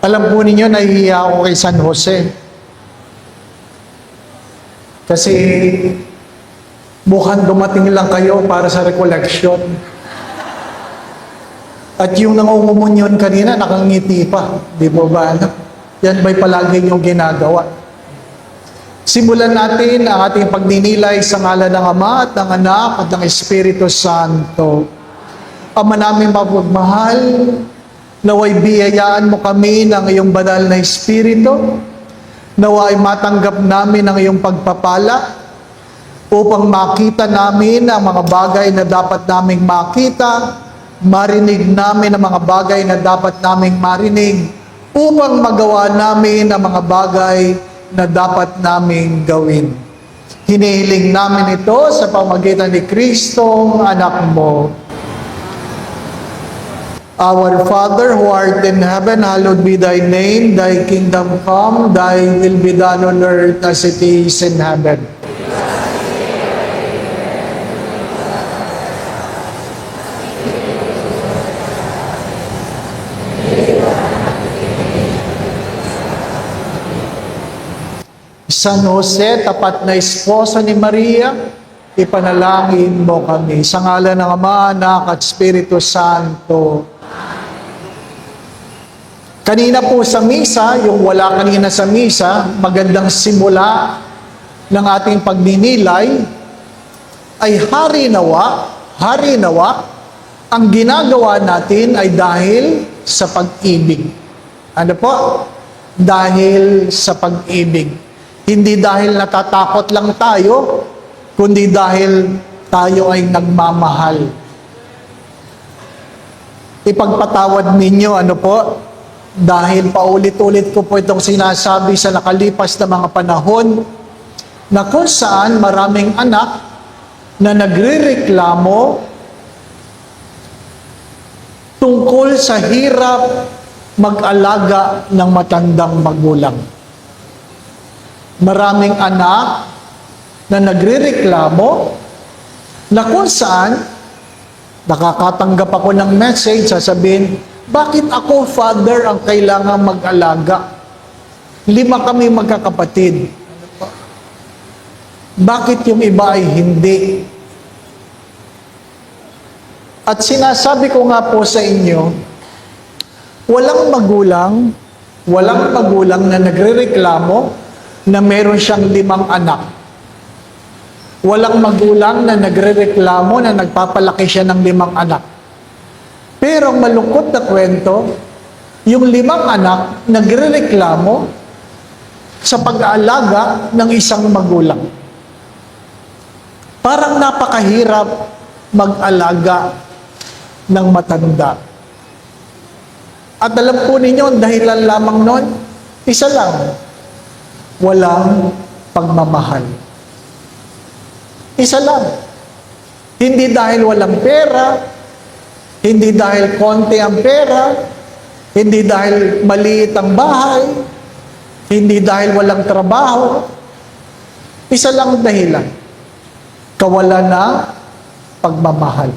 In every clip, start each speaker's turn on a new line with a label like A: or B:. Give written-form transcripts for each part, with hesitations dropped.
A: Alam po ninyo, nahihiya ako kay San Jose. Kasi mukhang dumating lang kayo para sa recollection. At yung nangungumunyon kanina, nakangiti pa. Di po ba? Yan ba'y palagi niyong ginagawa? Simulan natin ang ating pagninilay sa ngalan ng Ama at ng Anak at ng Espiritu Santo. Ama namin mapagmahal, naway biyayaan mo kami ng iyong banal na Espiritu, naway matanggap namin ang iyong pagpapala, upang makita namin ang mga bagay na dapat naming makita, marinig namin ang mga bagay na dapat naming marinig, upang magawa namin ang mga bagay na dapat naming gawin. Hinihiling namin ito sa pamamagitan ni Kristo, anak mo. Our Father who art in heaven, hallowed be thy name. Thy kingdom come, thy will be done on earth as it is in heaven. San Jose, tapat na esposa ni Maria, ipanalangin mo kami. Sa ngalan ng Ama, Anak at Espiritu Santo. Kanina po sa misa, yung wala kanina sa misa, magandang simula ng ating pagninilay, ay hari nawa, ang ginagawa natin ay dahil sa pag-ibig. Ano po? Dahil sa pag-ibig. Hindi dahil natatakot lang tayo, kundi dahil tayo ay nagmamahal. Ipagpatawad ninyo, ano po? Dahil paulit-ulit ko po itong sinasabi sa nakalipas na mga panahon, na kung saan maraming anak na nagrereklamo tungkol sa hirap mag-alaga ng matandang magulang. Maraming anak na nagrereklamo na kung saan nakakatanggap ako ng message, sasabihin, bakit ako, Father, ang kailangang mag-alaga? 5 kami magkakapatid. Bakit yung iba ay hindi? At sinasabi ko nga po sa inyo, walang magulang na nagrereklamo na meron siyang 5 anak. Walang magulang na nagrereklamo na nagpapalaki siya ng 5 anak. Pero ang malungkot na kwento, yung 5 anak nagrereklamo sa pag-aalaga ng isang magulang. Parang napakahirap mag-alaga ng matanda. At alam po ninyo, ang dahilan lamang nun, isa lang, walang pagmamahal. Isa lang. Hindi dahil walang pera, hindi dahil konti ang pera, hindi dahil maliit ang bahay, hindi dahil walang trabaho. Isa lang ang dahilan. Kawalan ng pagmamahal.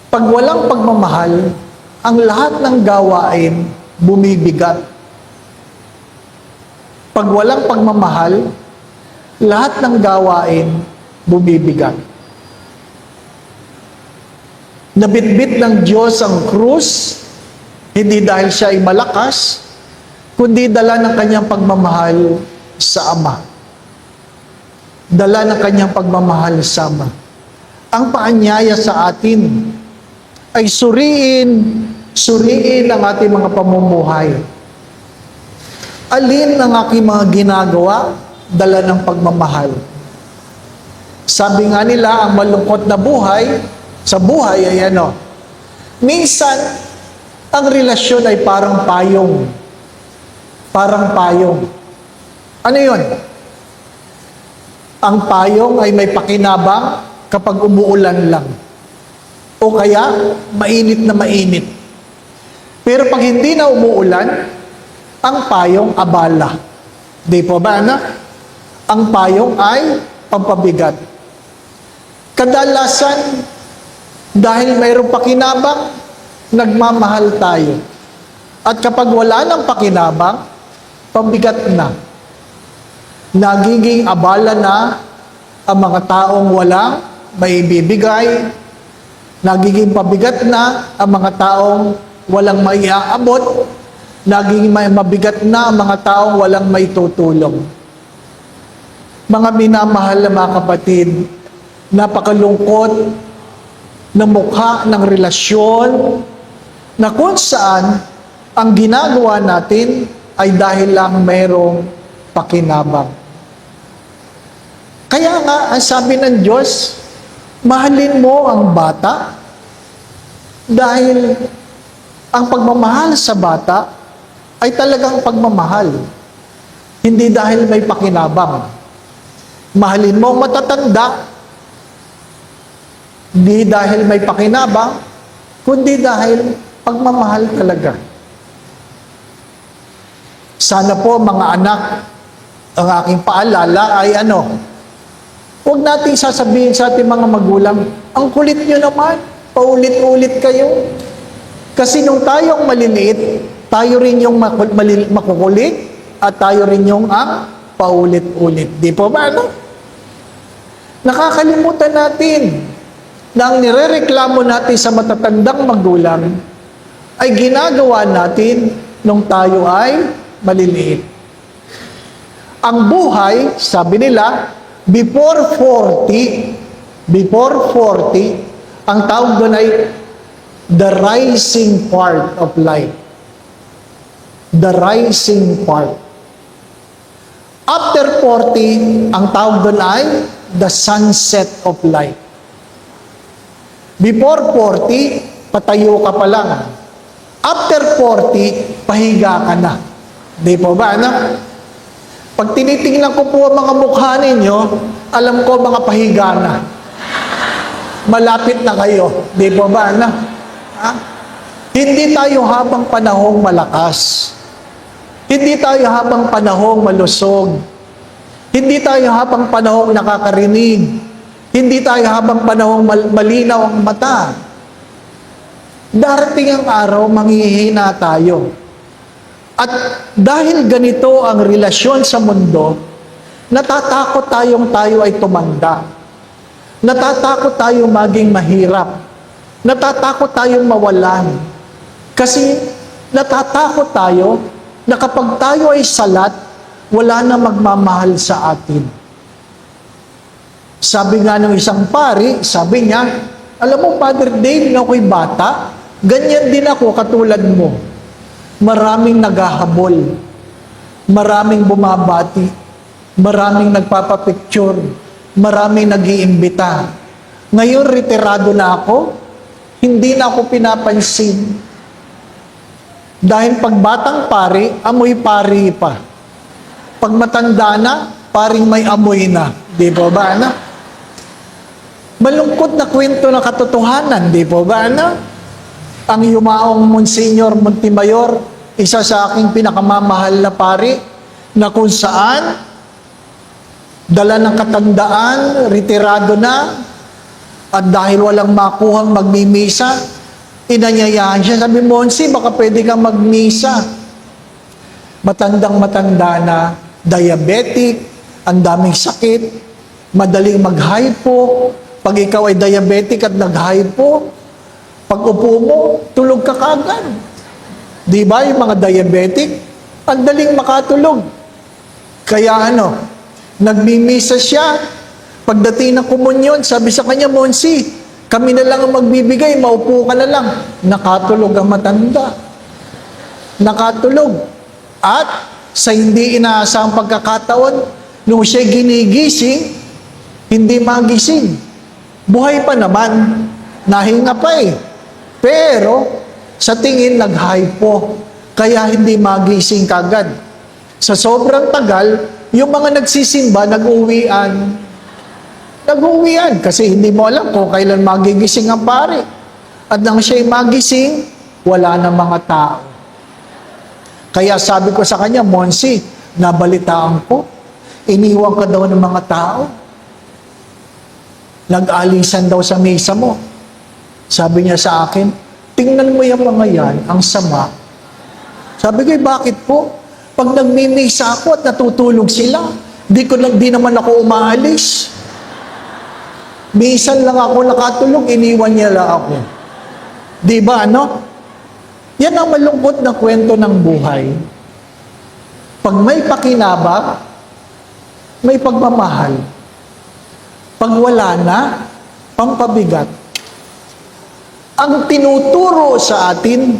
A: Pag walang pagmamahal, ang lahat ng gawain bumibigat. Pag walang pagmamahal, lahat ng gawain bumibigat. Nabitbit ng Diyos ang krus, hindi dahil siya ay malakas, kundi dala ng kanyang pagmamahal sa Ama. Dala ng kanyang pagmamahal sa Ama. Ang paanyaya sa atin ay suriin ang ating mga pamumuhay. Alin ang aking mga ginagawa, dala ng pagmamahal. Sabi nga nila, ang malungkot na buhay, sa buhay ay ano, minsan, ang relasyon ay parang payong. Parang payong. Ano yun? Ang payong ay may pakinabang kapag umuulan lang. O kaya, mainit na mainit. Pero pag hindi na umuulan, ang payong abala. Di po ba, anak? Ang payong ay pampabigat. Kadalasan, dahil mayroong pakinabang, nagmamahal tayo. At kapag wala ng pakinabang, pabigat na. Nagiging abala na ang mga taong walang maibibigay. Nagiging pabigat na ang mga taong walang maiaabot. Nagiging mabigat na ang mga taong walang maitutulong. Mga minamahal na mga kapatid, napakalungkot na mukha ng relasyon na kung saan ang ginagawa natin ay dahil lang mayroong pakinabang. Kaya nga, ang sabi ng Diyos, mahalin mo ang bata dahil ang pagmamahal sa bata ay talagang pagmamahal. Hindi dahil may pakinabang. Mahalin mo ang matatanda, hindi dahil may pakinabang, kundi dahil pagmamahal talaga. Sana po mga anak, ang aking paalala ay huwag nating sasabihin sa ating mga magulang, ang kulit nyo naman, paulit-ulit kayo. Kasi nung tayong maliliit, tayo rin yung makukulit at tayo rin yung paulit-ulit. Di po ba, Nakakalimutan natin na ang nirereklamo natin sa matatandang magulang ay ginagawa natin nung tayo ay maliliit. Ang buhay, sabi nila, before 40, ang tawag doon ay the rising part of life. The rising part. After 40, ang tawag doon ay the sunset of life. Before 40, patayo ka pa lang. After 40, pahiga ka na. Di po ba, Pag tinitingnan ko po ang mga mukha ninyo, alam ko mga pahiga na. Malapit na kayo. Di po ba, Hindi tayo habang panahong malakas. Hindi tayo habang panahong malusog. Hindi tayo habang panahong nakakarinig. Hindi tayo habang panahong malinaw ang mata. Darating ang araw, manghihina tayo. At dahil ganito ang relasyon sa mundo, natatakot tayo ay tumanda. Natatakot tayong maging mahirap. Natatakot tayong mawalan. Kasi natatakot tayo na kapag tayo ay salat, wala na magmamahal sa atin. Sabi nga ng isang pari, sabi niya, alam mo, Father Dave, na ako'y bata, ganyan din ako katulad mo. Maraming naghahabol, maraming bumabati, maraming nagpapapicture, maraming nag-iimbita. Ngayon, retirado na ako, hindi na ako pinapansin. Dahil pag batang pari, amoy pari pa. Pag matanda na, paring may amoy na. Di po ba, Malungkot na kwento na katotohanan, di po ba, Ang yumaong Monsignor Montemayor, isa sa aking pinakamamahal na pari, na kung saan, dala ng katandaan, retirado na, at dahil walang makuhang magmimisa, inanyayahan siya. Sabi, Monsi, baka pwede kang magmisa. Matandang-matanda na, diabetic, ang daming sakit, madaling mag-hypo. Pag ikaw ay diabetic at nag-hypo, pag upo mo, tulog ka kagad. Di ba yung mga diabetic? Ang daling makatulog. Kaya nagmimisa siya. Pagdating ng komunyon, sabi sa kanya, Monsi, kami na lang ang magbibigay, maupo ka na lang. Nakatulog ang matanda. Nakatulog. At sa hindi inaasahang pagkakataon, nung siya ginigising, hindi magising. Buhay pa naman. Nahinga pa eh. Pero, sa tingin, nag-hypo. Kaya hindi magising kagad. Sa sobrang tagal, yung mga nagsisimba, nag-uwian. Nag-uwian kasi hindi mo alam kung kailan magigising ang pari. At nang siya'y magising, wala na mga tao. Kaya sabi ko sa kanya, Monsi, nabalitaan ko, iniwan ka daw ng mga tao. Nag-alisan daw sa mesa mo. Sabi niya sa akin, tingnan mo yung mga yan, ang sama. Sabi ko, bakit po? Pag nagmimisa ako at natutulog sila, di naman ako umaalis. Minsan lang ako nakatulog, iniwan niya lang ako. Di ba, ano? Yan ang malungkot na kwento ng buhay. Pag may pakinabang, may pagmamahal. Pag wala na, pampabigat. Ang tinuturo sa atin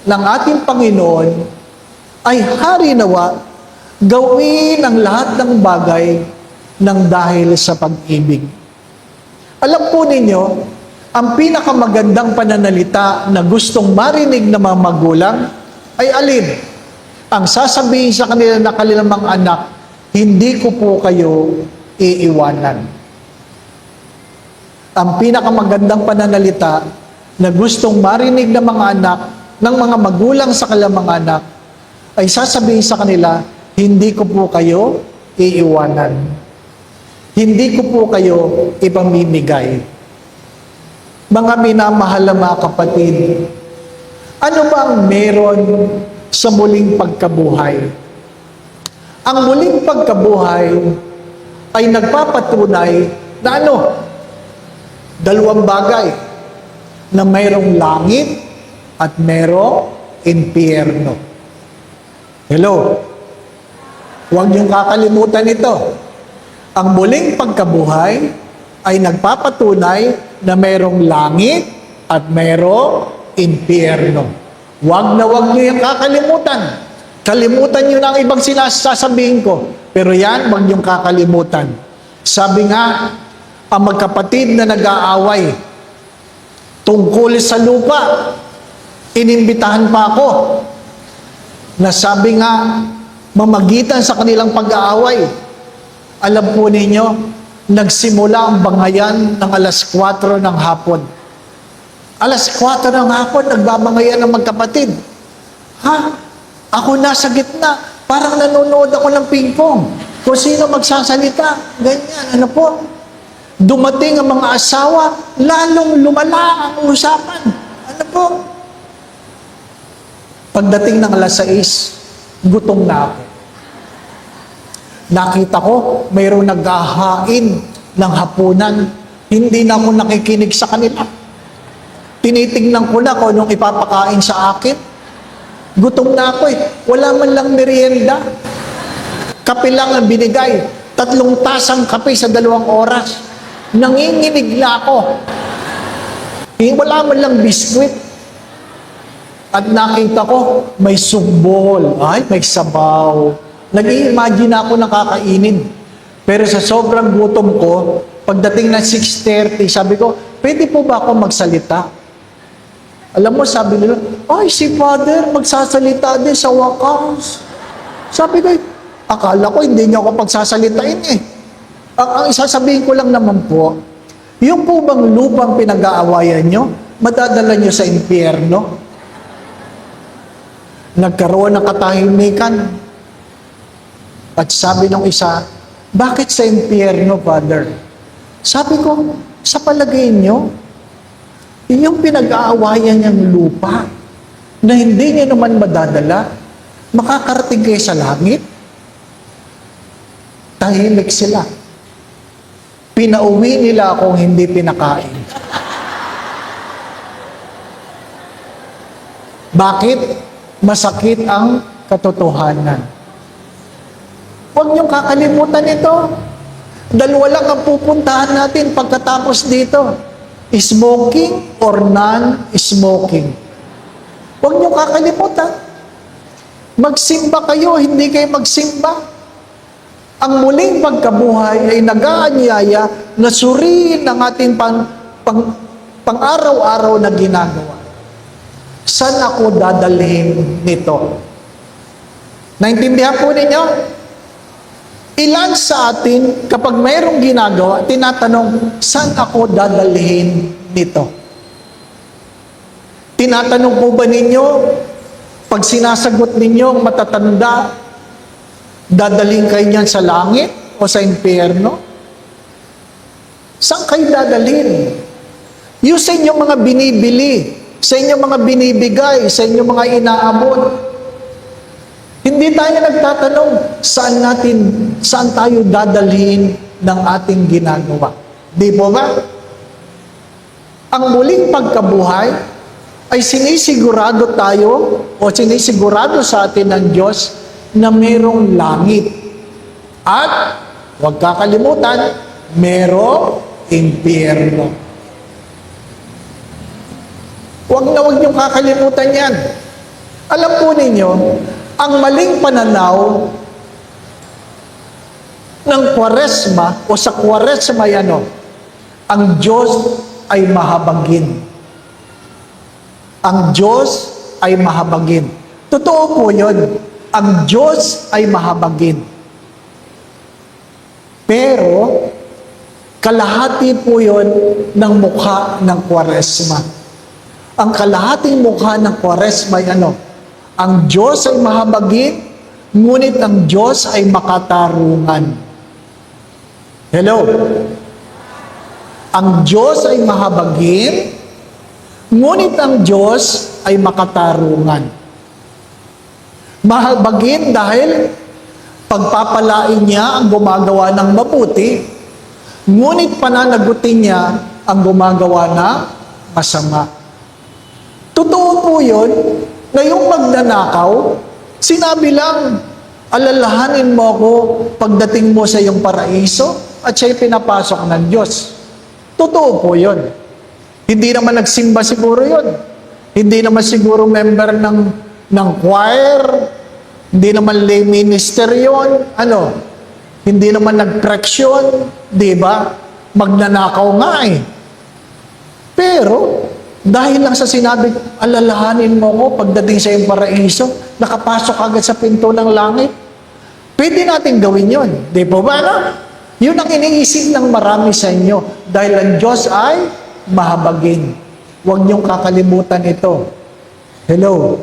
A: ng ating Panginoon ay hari nawa, gawin ang lahat ng bagay ng dahil sa pag-ibig. Alam po ninyo, ang pinakamagandang pananalita na gustong marinig ng mga magulang ay alin? Ang sasabihin sa kanila na kanilang mga anak, hindi ko po kayo iiwanan. Ang pinakamagandang pananalita na gustong marinig ng mga anak, ng mga magulang sa kanilang mga anak, ay sasabihin sa kanila, hindi ko po kayo iiwanan. Hindi ko po kayo ipamimigay. Mga minamahal na mga kapatid, ano ba ang meron sa muling pagkabuhay? Ang muling pagkabuhay ay nagpapatunay na ano? Dalawang bagay, na mayroong langit at mayroong impyerno. Hello? Huwag niyong kakalimutan ito. Ang muling pagkabuhay ay nagpapatunay na mayroong langit at mayroong impyerno. Huwag niyo yung kakalimutan. Kalimutan niyo na ang ibang sinasasabihin ko. Pero yan, huwag niyong kakalimutan. Sabi nga, ang magkapatid na nag-aaway tungkol sa lupa, inimbitahan pa ako na sabi nga, mamagitan sa kanilang pag-aaway. Alam po ninyo, nagsimula ang bangayan ng alas 4 ng hapon. Alas 4 ng hapon, nagbabangayan ng magkapatid. Ha? Ako nasa gitna. Parang nanonood ako ng pingpong. Kung sino magsasalita. Ganyan. Ano po? Dumating ang mga asawa, lalong lumala ang usapan. Ano po? Pagdating ng alas 6, gutom na ako. Nakita ko, mayroong naghahain ng hapunan. Hindi na ako nakikinig sa kanila. Tinitingnan ko na kung anong ipapakain sa akin. Gutom na ako eh. Wala man lang merienda. Kape lang ang binigay. 3 tasang kape sa 2 oras. Nanginginig na ako. Wala man lang biskwit. At nakita ko, may sugbol. Ay, may sabaw. Nag-i-imagine ako na kakainin. Pero sa sobrang gutom ko, pagdating ng 6:30, sabi ko, pwede po ba ako magsalita? Alam mo, sabi nila, ay, si Father, magsasalita din sa wakas. Sabi ko, akala ko hindi niya ako pagsasalitain eh. Ang isasabihin ko lang naman po, yung po bang lupang pinag-aawayan nyo, madadala nyo sa impyerno? Nagkaroon ng katahimikan. At sabi ng isa, bakit sa impyerno, Father? Sabi ko, sa palagay nyo, yung pinag-aawayan niyang lupa, na hindi niya naman madadala, makakarating kayo sa langit? Tahimik sila. Pinauwi nila akong hindi pinakain. Bakit? Masakit ang katotohanan. Huwag niyong kakalimutan ito. 2 lang ang pupuntahan natin pagkatapos dito. Smoking or non-smoking. Huwag niyong kakalimutan. Magsimba kayo, hindi kayo magsimba. Ang muling pagkabuhay ay nag-aanyaya na suriin ang ating pang-araw-araw na ginagawa. Saan ako dadalhin nito? Naintindihan po ninyo? Ilan sa atin, kapag mayroong ginagawa, tinatanong, saan ako dadalhin nito? Tinatanong po ba ninyo, pag sinasagot ninyo ang matatanda, dadalhin kayo niyan sa langit o sa impyerno? Saan kayo dadalhin? Yung sa inyong mga binibili, sa inyong mga binibigay, sa inyong mga inaabot, Hindi tayo nagtatanong saan tayo dadalhin ng ating ginagawa. Di po ba? Ang muling pagkabuhay ay sinisigurado tayo o sinisigurado sa atin ng Diyos na mayroong langit. At huwag kakalimutan, mayroong impyerno. Huwag niyong kakalimutan yan. Alam po ninyo, ang maling pananaw ng Kwaresma o sa Kwaresma yan, ang Diyos ay mahabagin. Ang Diyos ay mahabagin. Totoo po yun. Ang Diyos ay mahabagin. Pero, kalahati po yun ng mukha ng Kwaresma. Ang kalahating mukha ng Kwaresma ay ang Diyos ay mahabagin, ngunit ang Diyos ay makatarungan. Hello? Ang Diyos ay mahabagin, ngunit ang Diyos ay makatarungan. Mahabagin dahil pagpapalain niya ang gumagawa ng mabuti, ngunit pananagutin niya ang gumagawa ng masama. Totoo po yun, na yung magnanakaw, sinabi lang, alalahanin mo ako pagdating mo sa iyong paraiso at siya'y pinapasok ng Diyos. Totoo po yun. Hindi naman nagsimba siguro yun. Hindi naman siguro member ng choir. Hindi naman lay minister yun. Hindi naman nag-preksyon. Di ba? Magnanakaw nga eh. Pero, dahil lang sa sinabi, alalahanin mo ko pagdating sa iyong paraiso, nakapasok agad sa pinto ng langit. Pwede natin gawin yun. Di po ba, Yun ang iniisip ng marami sa inyo. Dahil ang Diyos ay mahabagin. Huwag niyong kakalimutan ito. Hello?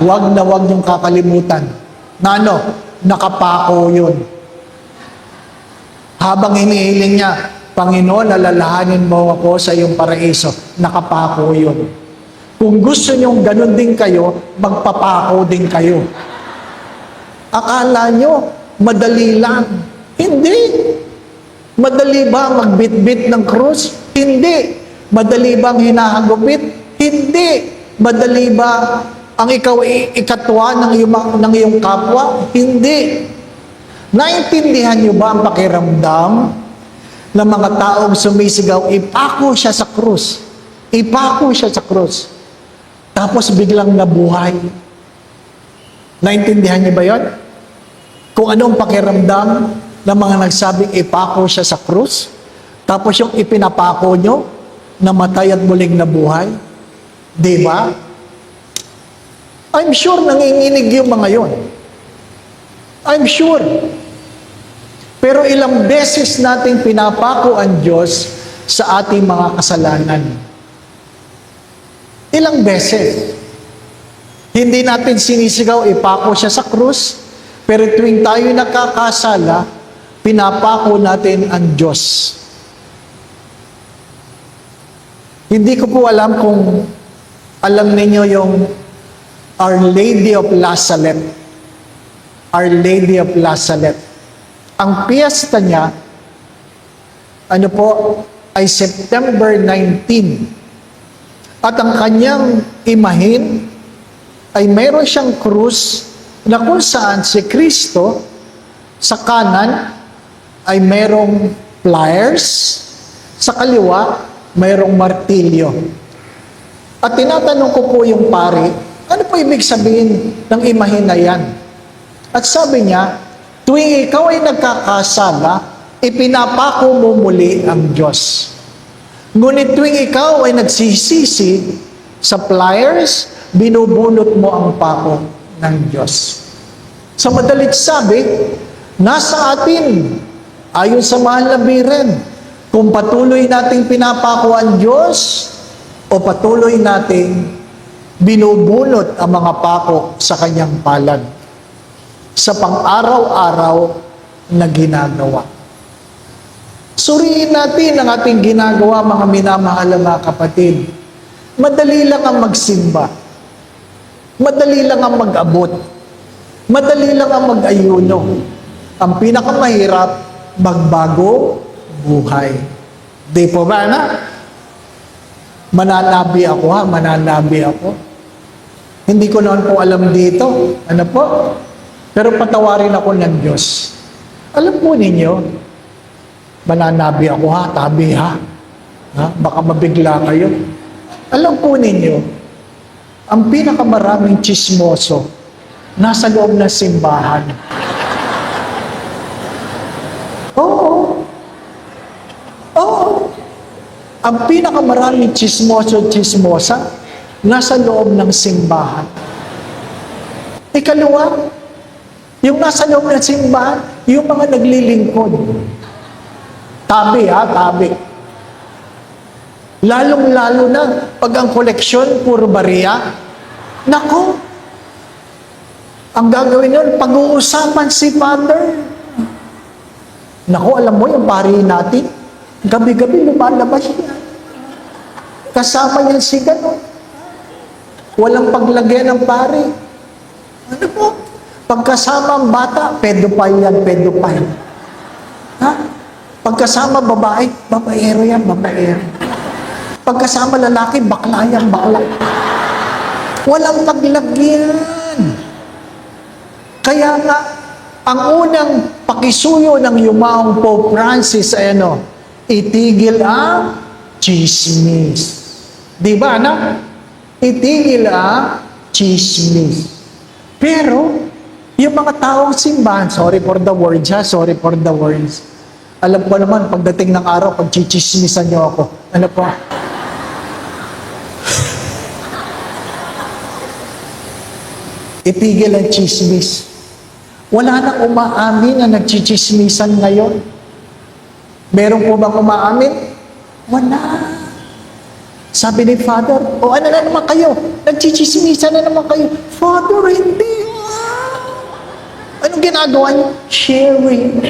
A: Huwag niyong kakalimutan. Na nakapako yun. Habang hinihiling niya, Panginoon, alalahanin mo ako sa iyong paraiso. Nakapako yun. Kung gusto niyong ganun din kayo, magpapako din kayo. Akala nyo, madali lang. Hindi. Madali ba magbitbit ng krus? Hindi. Madali bang hinahagupit? Hindi. Madali ba ang ikaw ikatwa ng iyong kapwa? Hindi. Naintindihan niyo ba ang pakiramdam ng mga taong sumisigaw, ipako siya sa krus. Ipako siya sa krus. Tapos biglang nabuhay. Naintindihan niyo ba yun? Kung anong pakiramdam ng mga nagsabing ipako siya sa krus, tapos yung ipinapako nyo, namatay at muling nabuhay. Di ba? I'm sure nanginginig yung mga yon. I'm sure. Pero ilang beses nating pinapako ang Diyos sa ating mga kasalanan. Ilang beses. Hindi natin sinisigaw, ipako siya sa krus, pero tuwing tayo nakakasala, pinapako natin ang Diyos. Hindi ko po alam kung alam ninyo yung Our Lady of La Salette. Our Lady of La Salette. Ang piyesta niya, ay September 19. At ang kanyang imahin ay mayroon siyang krus na kung saan si Kristo sa kanan ay mayroong pliers, sa kaliwa mayroong martilyo. At tinatanong ko po yung pari, ano po ibig sabihin ng imahin na yan? At sabi niya, tuwing ikaw ay nagkakasala, ipinapako mo muli ang Diyos. Ngunit tuwing ikaw ay nagsisisi sa pliers, binubunot mo ang pako ng Diyos. Sa madalit sabi, nasa atin, ayon sa mahal na biren, kung patuloy nating pinapako ang Diyos o patuloy nating binubunot ang mga pako sa kanyang palad sa pang-araw-araw na ginagawa. Suriin natin ang ating ginagawa, mga minamahal na mga kapatid. Madali lang ang magsimba. Madali lang ang mag-abot. Madali lang ang mag-ayuno. Ang pinakamahirap, magbago buhay. Di po ba, anak? Mananabi ako ha, mananabi ako. Hindi ko noon po alam dito. Ano po? Pero patawarin ako ng Diyos. Alam po ninyo, mananabi ako ha, tabi ha. Baka mabigla kayo. Alam po ninyo, ang pinakamaraming tsismoso nasa loob ng simbahan. Oo. Oo. Ang pinakamaraming tsismoso-tsismosa nasa loob ng simbahan. Ikalawa, yung nasa loob ng simbahan, yung mga naglilingkod. Tabi ha, tabi. Lalong-lalo na pag ang koleksyon, puro bariya. Nako, ang gagawin nun, pag-uusapan si Father. Nako, alam mo yung pari natin, gabi-gabi lumalabas niya. Kasama niya si gano'n. Walang paglagyan ng pari. Ano po? Pagkasama ang bata, pedophile yan, pedophile. Ha? Pagkasama babae, babaero yan, babaero. Pagkasama lalaki, bakla yan, bakla. Walang paglagyan. Kaya nga, ang unang pakisuyo ng yumaong Pope Francis ay ano, itigil ang chismis. Di ba, anak? Itigil ang chismis. Pero, yung mga taong simbahan, sorry for the words ha, sorry for the words. Alam ko naman, pagdating ng araw, pag chichismisan niyo ako, ano po? Itigil ang chismis. Wala nang umaamin na nagchichismisan ngayon. Meron po bang umaamin? Wala. Sabi ni Father, o ano na naman kayo? Nagchichismisan na naman kayo. Father, hindi. Anong ginagawa niyo? Sharing.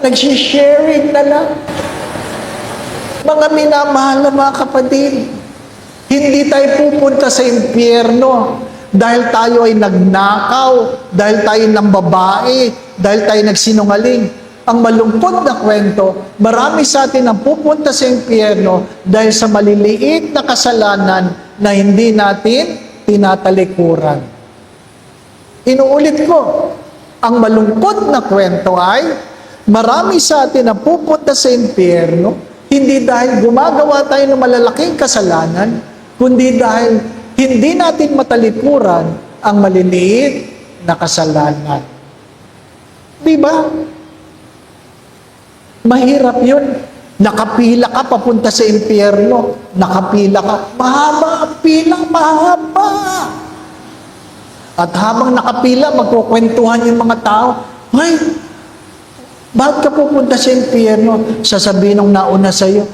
A: Nagsisharing na lang. Mga minamahal na mga kapatid, hindi tayo pupunta sa impyerno dahil tayo ay nagnakaw, dahil tayo nambabae, dahil tayo nagsinungaling. Ang malungkot na kwento, marami sa atin ang pupunta sa impyerno dahil sa maliliit na kasalanan na hindi natin tinatalikuran. Inuulit ko, ang malungkot na kwento ay marami sa atin ang pupunta sa impyerno hindi dahil gumagawa tayo ng malalaking kasalanan, kundi dahil hindi natin matalikuran ang maliliit na kasalanan. Di ba? Mahirap yun. Nakapila ka papunta sa impyerno. Nakapila ka. Mahaba ang pilang, mahaba. At habang nakapila, magkukwentuhan yung mga tao. Ay, bakit ka pupunta sa impyerno? Sasabihin ng nauna sa'yo,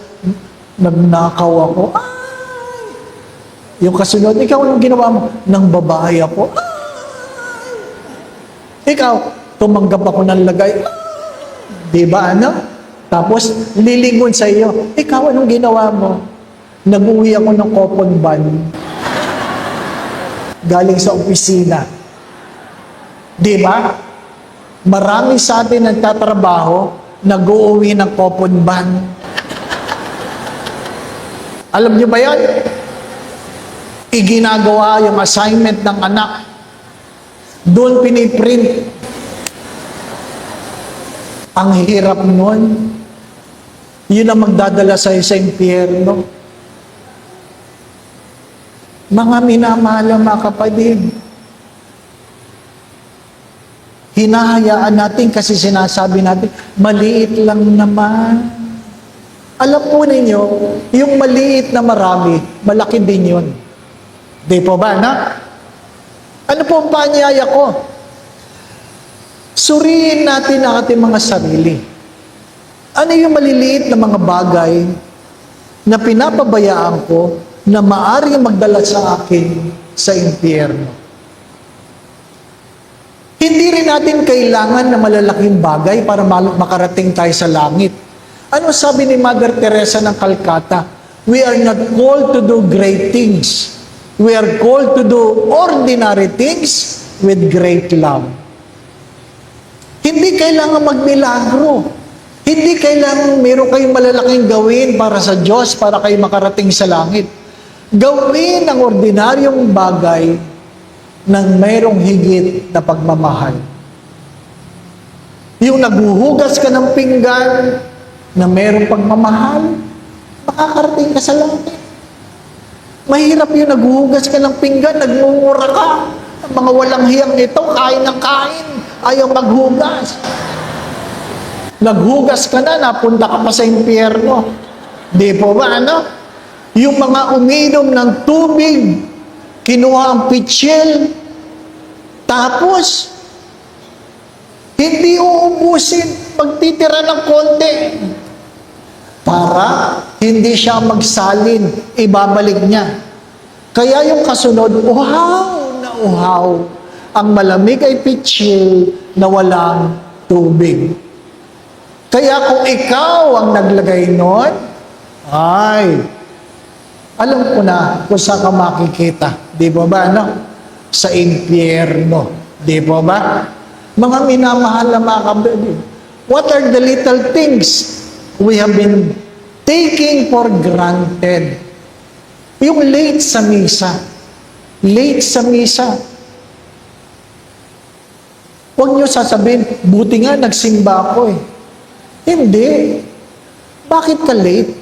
A: nagnakaw ako. Ay! Yung kasunod, ikaw anong ginawa mo? Nang babae ako. Ay! Ikaw, tumanggap ako ng lagay. Ay! Di ba, ano? Tapos, lilingon sa iyo, ikaw anong ginawa mo? Nag-uwi ako ng coupon van. Galing sa opisina. Di ba? Marami sa atin nagtatrabaho, nag-uuwi ng coupon van. Alam niyo ba yan? Iginagawa yung assignment ng anak. Doon piniprint. Ang hirap nun. Yun ang magdadala sa'yo sa impyerno. Mga minamahal mga kapatid, hinahayaan natin kasi sinasabi natin, maliit lang naman. Alam po ninyo, yung maliit na marami, malaki din yun. Di po ba, na? Ano po ang paanyaya ko? Suriin natin ang ating mga sarili. Ano yung maliliit na mga bagay na pinapabayaan ko na maaring magdala sa akin sa impyerno? Hindi rin natin kailangan na malalaking bagay para makarating tayo sa langit. Ano sabi ni Mother Teresa ng Calcutta? We are not called to do great things. We are called to do ordinary things with great love. Hindi kailangan magmilagro. Hindi kailangan meron kayong malalaking gawin para sa Diyos, para kayo makarating sa langit. Gawin ang ordinaryong bagay ng mayroong higit na pagmamahal. Yung naghuhugas ka ng pinggan na mayroong pagmamahal, makakarating ka sa langit. Mahirap yung naghuhugas ka ng pinggan, nagmumura ka. Ang mga walang hiyang ito, kain ng kain, ayaw maghugas. Naghugas ka na, napunta ka pa sa impyerno. Di po ba, ano? Yung mga uminom ng tubig, kinuha ang pitsil, tapos, hindi uubusin, magtitira ng konti. Para hindi siya magsalin, ibabalik niya. Kaya yung kasunod, uhaw na uhaw. Ang malamig ay pitsil na walang tubig. Kaya kung ikaw ang naglagay nun, ay, alam ko na kung saan ka makikita. Di ba ba, no? Sa impyerno. Di ba ba? Mga minamahal na mga kabibig. What are the little things we have been taking for granted? Yung late sa misa. Late sa misa. Huwag niyo sasabihin, buti nga nagsimba ako eh. Hindi. Bakit ka late?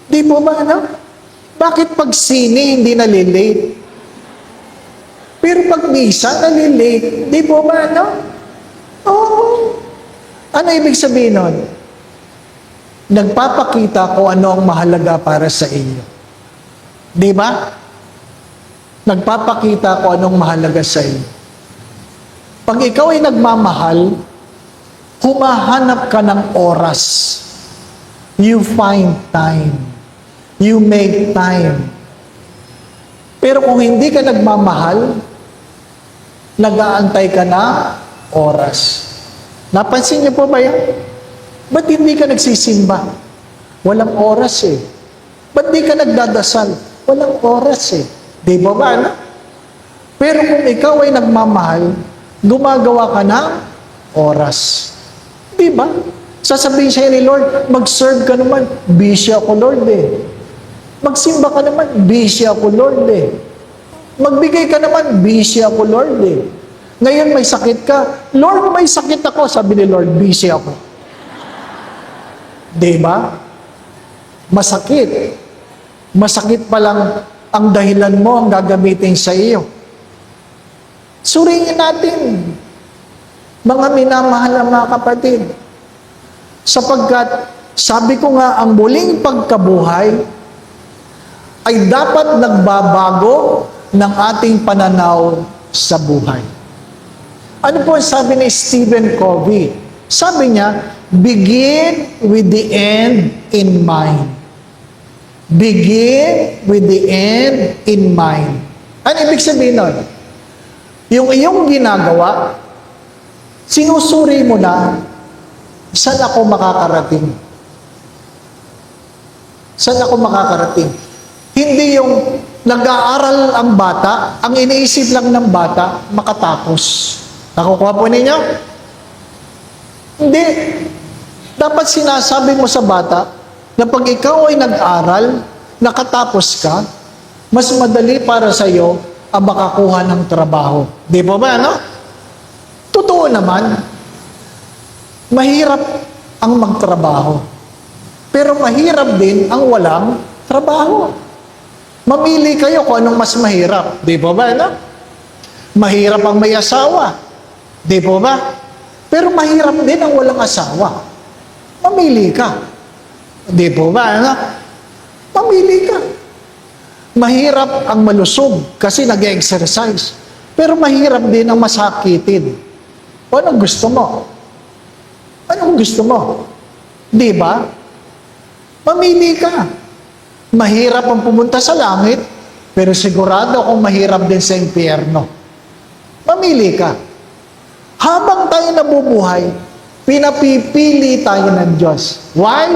A: Di po ba, ano? Bakit pag sine, hindi nalilate? Pero pag misa, nalilate. Di po ba, ano? Oo. Ano ibig sabihin nun? Nagpapakita kung ano ang mahalaga para sa iyo. Di ba? Nagpapakita kung anong mahalaga sa iyo. Pag ikaw ay nagmamahal, humahanap ka ng oras. You find time. You make time. Pero kung hindi ka nagmamahal, nag-aantay ka na oras. Napansin niyo po ba yan? Ba't hindi ka nagsisimba? Walang oras eh. Ba't di ka nagdadasal? Walang oras eh. Di ba ba, ano? Pero kung ikaw ay nagmamahal, gumagawa ka ng oras. Di ba? Sasabihin sa'yo ni Lord, mag-serve ka naman. Busy ako, Lord eh. Magsimba ka naman. Busy ako, Lord eh. Magbigay ka naman. Busy ako, Lord eh. Ngayon may sakit ka. Lord, may sakit ako. Sabi ni Lord, busy ako. Di ba? Masakit. Masakit pa lang ang dahilan mo ang gagamitin sa iyo. Suriin natin, mga minamahal na mga kapatid, sapagkat sabi ko nga, ang muling pagkabuhay ay dapat nagbabago ng ating pananaw sa buhay. Ano po sabi ni Stephen Covey? Sabi niya, begin with the end in mind. Begin with the end in mind. Ano ibig sabihin nun? Yung iyong ginagawa, sinusuri mo na, saan ako makakarating? Saan ako makakarating? Hindi yung nag-aaral ang bata, ang iniisip lang ng bata, makatapos. Nakukuha po ninyo? Hindi. Dapat sinasabi mo sa bata na pag ikaw ay nag-aral, nakatapos ka, mas madali para sa iyo ang makakuha ng trabaho. Di ba ba, ano? Totoo naman, mahirap ang magtrabaho. Pero mahirap din ang walang trabaho. Mamili kayo kung anong mas mahirap. Di ba ba, ano? Mahirap ang may asawa. Di ba ba? Pero mahirap din ang walang asawa. Mamili ka. Di ba ba, ano? Mamili ka. Mahirap ang malusog kasi nag-exercise. Pero mahirap din ang masakitin. O anong gusto mo? Anong gusto mo? Di ba? Mamili ka. Mahirap ang pumunta sa langit, pero sigurado akong mahirap din sa impyerno. Mamili ka. Habang tayo nabubuhay, pinapipili tayo ng Diyos. Why?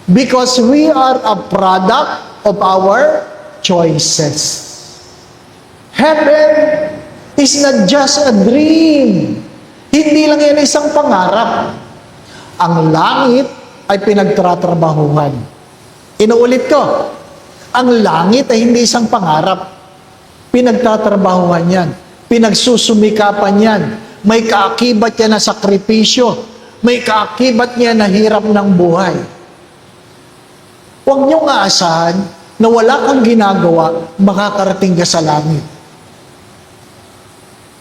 A: Because we are a product of our choices. Heaven is not just a dream. Hindi lang yan isang pangarap. Ang langit ay pinagtatrabahuhan. Inuulit ko, ang langit ay hindi isang pangarap. Pinagtatrabahuhan yan. Pinagsusumikapan yan. May kaakibat yan na sakripisyo. May kaakibat niya na hirap ng buhay. Huwag niyong aasahan na wala kang ginagawa, makakarating ka sa langit.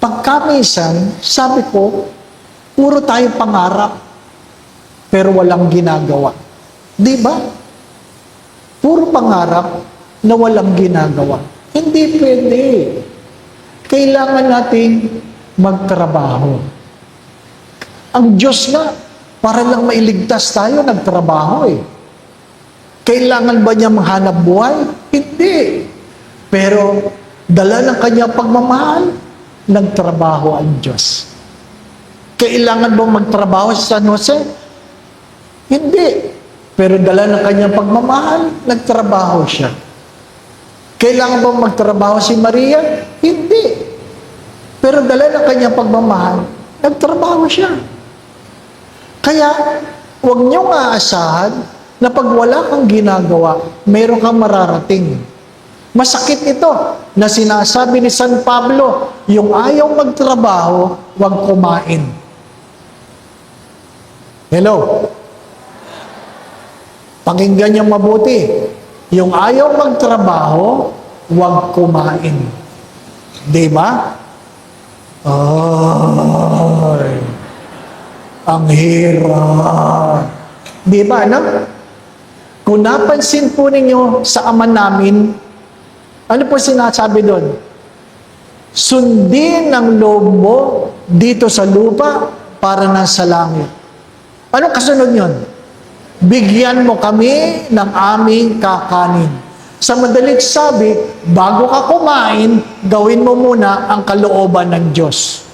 A: Pagkamisan, sabi ko, puro tayo pangarap, pero walang ginagawa. Di ba? Puro pangarap na walang ginagawa. Hindi pwede. Kailangan nating magtrabaho. Ang Diyos nga, para lang mailigtas tayo, nagtrabaho eh. Kailangan ba niya manghanap buhay? Hindi. Pero, dala ng kanyang pagmamahal, nagtrabaho ang Diyos. Kailangan bang magtrabaho sa San Jose? Hindi. Pero dala ng kanyang pagmamahal, nagtrabaho siya. Kailangan bang magtrabaho si Maria? Hindi. Pero dala ng kanyang pagmamahal, nagtrabaho siya. Kaya, huwag niyong aasahan na pag wala kang ginagawa, mayroon kang mararating. Masakit ito na sinasabi ni San Pablo, yung ayaw magtrabaho, huwag kumain. Hello? Pakinggan niyong mabuti. Yung ayaw magtrabaho, huwag kumain. Di ba? Ay, ang hirap. Di ba, ano? Kung napansin po ninyo sa ama namin, ano po sinasabi doon? Sundin ang loob mo dito sa lupa para nasa langit. Anong kasunod yun? Bigyan mo kami ng aming kakanin. Sa madaling sabi, bago ka kumain, gawin mo muna ang kalooban ng Diyos.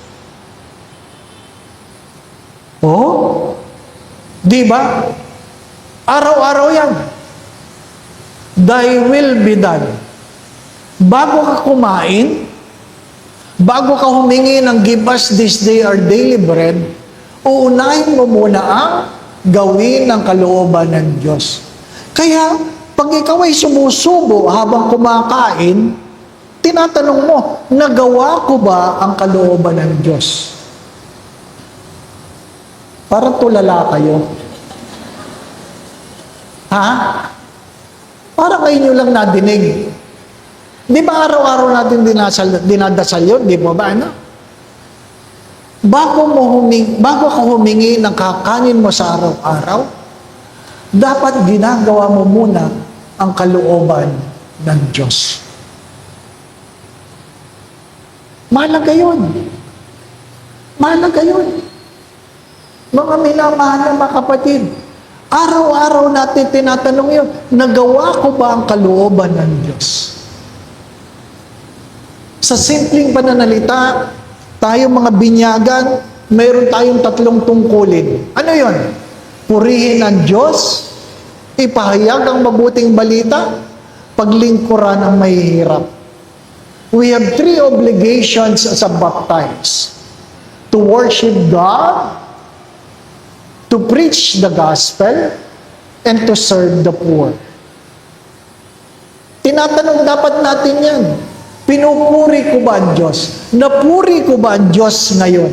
A: Oh? Di ba? Araw-araw yan. Thy will be done. Bago ka kumain, bago ka humingi ng give us this day our daily bread, uunahin mo muna ang gawin ng kalooban ng Diyos. Kaya, pag ikaw ay sumusubo habang kumakain, tinatanong mo, nagawa ko ba ang kalooban ng Diyos? Parang tulala kayo. Ha? Parang kayo nyo lang nadinig. Di ba araw-araw natin dinadasal yun? Di ba ba? Ano? Bago ka humingi ng kakanin mo sa araw-araw, dapat ginagawa mo muna ang kalooban ng Diyos. Mahalaga yun. Mahalaga yun. Mga minamahal na mga kapatid, araw-araw natin tinatanong yun, nagawa ko ba ang kalooban ng Diyos? Sa simpleng pananalita, tayo mga binyagan, mayroon tayong 3 tungkulin. Ano yon? Purihin ang Diyos, ipahayag ang mabuting balita, paglingkuran ang mahihirap. We have 3 obligations as a baptized. To worship God, to preach the gospel, and to serve the poor. Tinatanong dapat natin yan. Pinupuri ko ba ang Diyos? Napuri ko ba ang Diyos ngayon?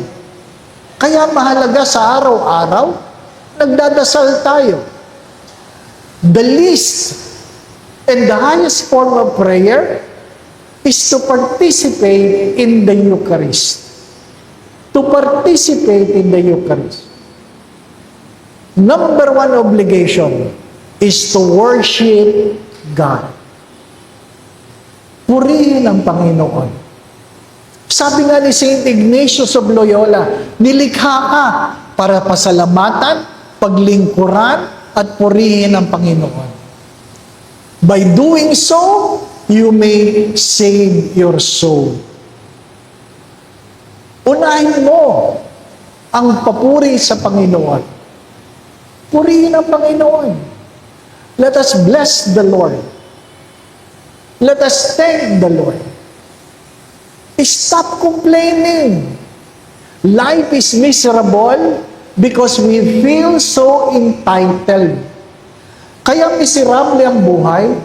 A: Kaya mahalaga sa araw-araw, nagdadasal tayo. The least and the highest form of prayer is to participate in the Eucharist. To participate in the Eucharist. Number 1 obligation is to worship God. Purihin ang Panginoon. Sabi nga ni St. Ignatius of Loyola, nilikha ka para pasalamatan, paglingkuran, at purihin ang Panginoon. By doing so, you may save your soul. Unahin mo ang papuri sa Panginoon. Purihin ang Panginoon. Let us bless the Lord. Let us thank the Lord. Stop complaining. Life is miserable because we feel so entitled. Kaya miserable ang buhay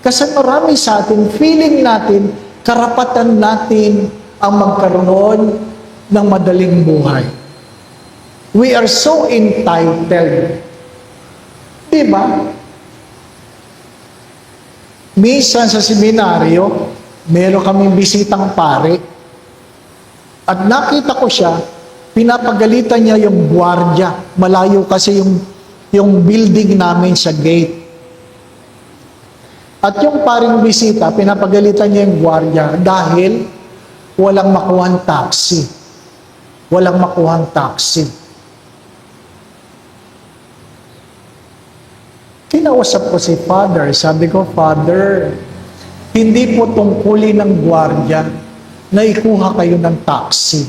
A: kasi marami sa atin, feeling natin, karapatan natin ang magkaroon ng madaling buhay. We are so entitled. Diba? Minsan sa seminaryo, meron kaming bisitang pare. At nakita ko siya, pinapagalitan niya yung gwardiya. Malayo kasi yung building namin sa gate. At yung paring bisita, pinapagalitan niya yung gwardiya dahil walang makuhang taxi. Walang makuhang taxi. Kinausap ko si Father. Sabi ko, Father, hindi po tungkulin ng gwardiya na ikuha kayo ng taxi.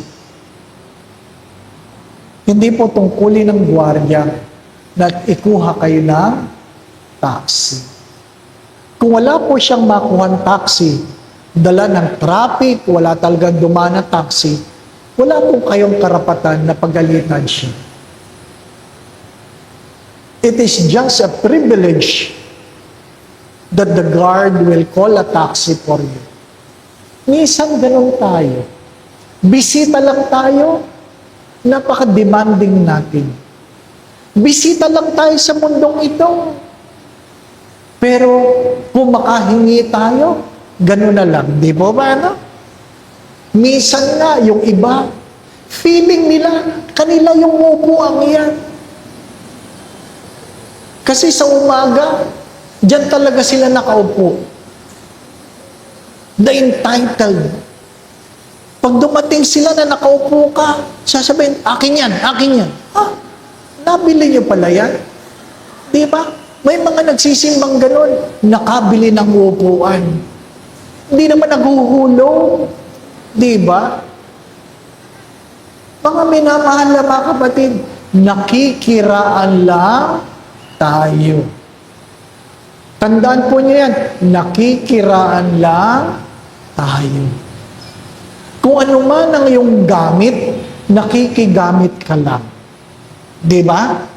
A: Hindi po tungkulin ng gwardiya na ikuha kayo ng taxi. Kung wala po siyang makuhang taxi, dala ng traffic, wala talagang dumaan na taxi, wala po kayong karapatan na pagalitan siya. It is just a privilege that the guard will call a taxi for you. Minsan ganun tayo. Bisita lang tayo, napaka-demanding natin. Bisita lang tayo sa mundong ito. Pero kung makahingi tayo, ganun na lang. Di ba ba, no? Minsan nga, yung iba, feeling nila, kanila yung upuan yan. Kasi sa umaga, diyan talaga sila nakaupo. The entitled. Pag dumating sila na nakaupo ka, sasabihin, akin yan, akin yan. Ha? Nabili niyo pala yan? Di ba? May mga nagsisimbang ganun, nakabili ng upuan. Hindi naman naghuhulog. Di ba? Mga minamahal na mga kapatid, nakikiraan lang tayo. Tandaan po niyo yan, nakikiraan lang tayo. Kung ano man ang iyong gamit, nakikigamit ka lang. Di ba?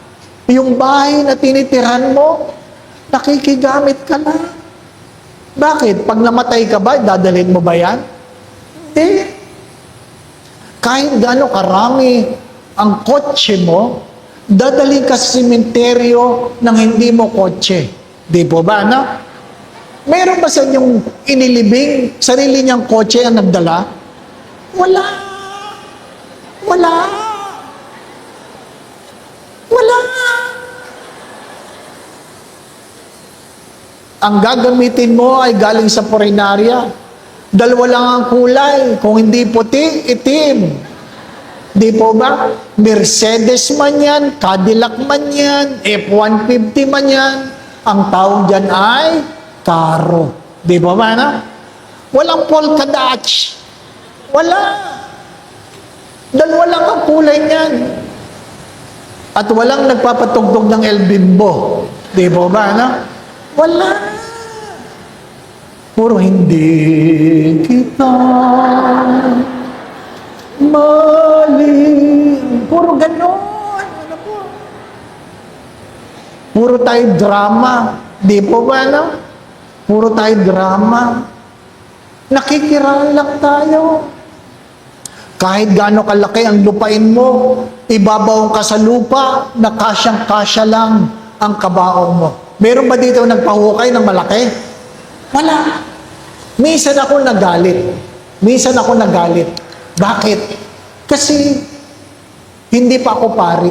A: Yung bahay na tinitiran mo, nakikigamit ka lang. Bakit? Pag namatay ka ba, dadalhin mo ba yan? Hindi. Kahit gaano karami ang kotse mo, dadalhin ka sa sementeryo nang hindi mo kotse. Di po ba, no? Meron ba sa inyong inilibing, sarili niyang kotse ang nagdala? Wala. Wala. Wala. Ang gagamitin mo ay galing sa purinarya. Dalawa lang ang kulay. Kung hindi puti, itim. Di po ba? Mercedes man yan, Cadillac man yan, F-150 man yan. Ang tawag dyan ay karo. Di po ba na? Walang polka dots. Wala. Dalawa lang ang kulay niyan. At walang nagpapatugtog ng El Bimbo. Di po ba, no? Wala. Puro hindi kita mali. Puro ganon. Ano po? Puro tayo drama. Di po ba, no? Puro tayo drama. Nakikiraan lang tayo. Kahit gaano kalaki ang lupain mo, ibabaw ka sa lupa, na kasyang-kasya lang ang kabaong mo. Meron ba dito nagpahukay ng malaki? Wala. Minsan ako nagalit. Minsan ako nagalit. Bakit? Kasi hindi pa ako pari.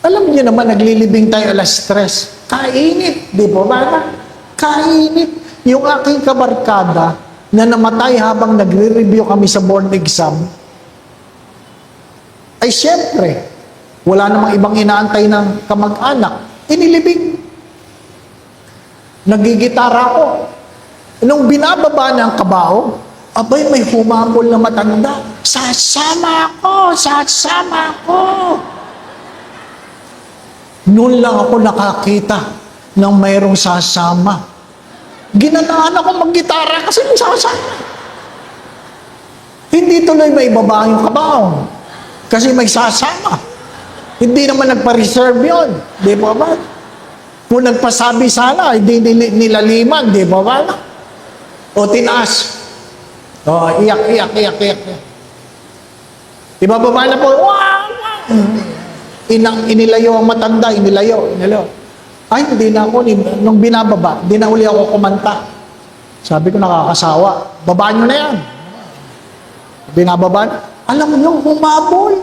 A: Alam niyo naman, naglilibing tayo alas 3. Kainit, di ba ba? Kainit. Yung aking kabarkada na namatay habang nagre-review kami sa board exam, ay siyempre, wala namang ibang inaantay ng kamag-anak. Inilibing. Nagigitara ko. Nung binababa ng kabao, abay, may humabol na matanda. Sasama ako! Sasama ako! Noon lang ako nakakita ng mayroong sasama. Ginanaan ako mag-gitara kasi may sasama. Hindi tuloy may ibaba yung kabaong. Kasi may sasama. Hindi naman nagpa-reserve yun. Di ba ba? Kung nagpasabi sana, hindi nilaliman. Di ba ba? O tinaas. O, iyak. Ibababa na po. Wow! Inilayo ang matanda. Inilayo. Ay, hindi na ako. Nung binababa, hindi na uli ako kumanta. Sabi ko, nakakasawa. Babaan nyo na yan. Binababa. Alam nyo, humabol.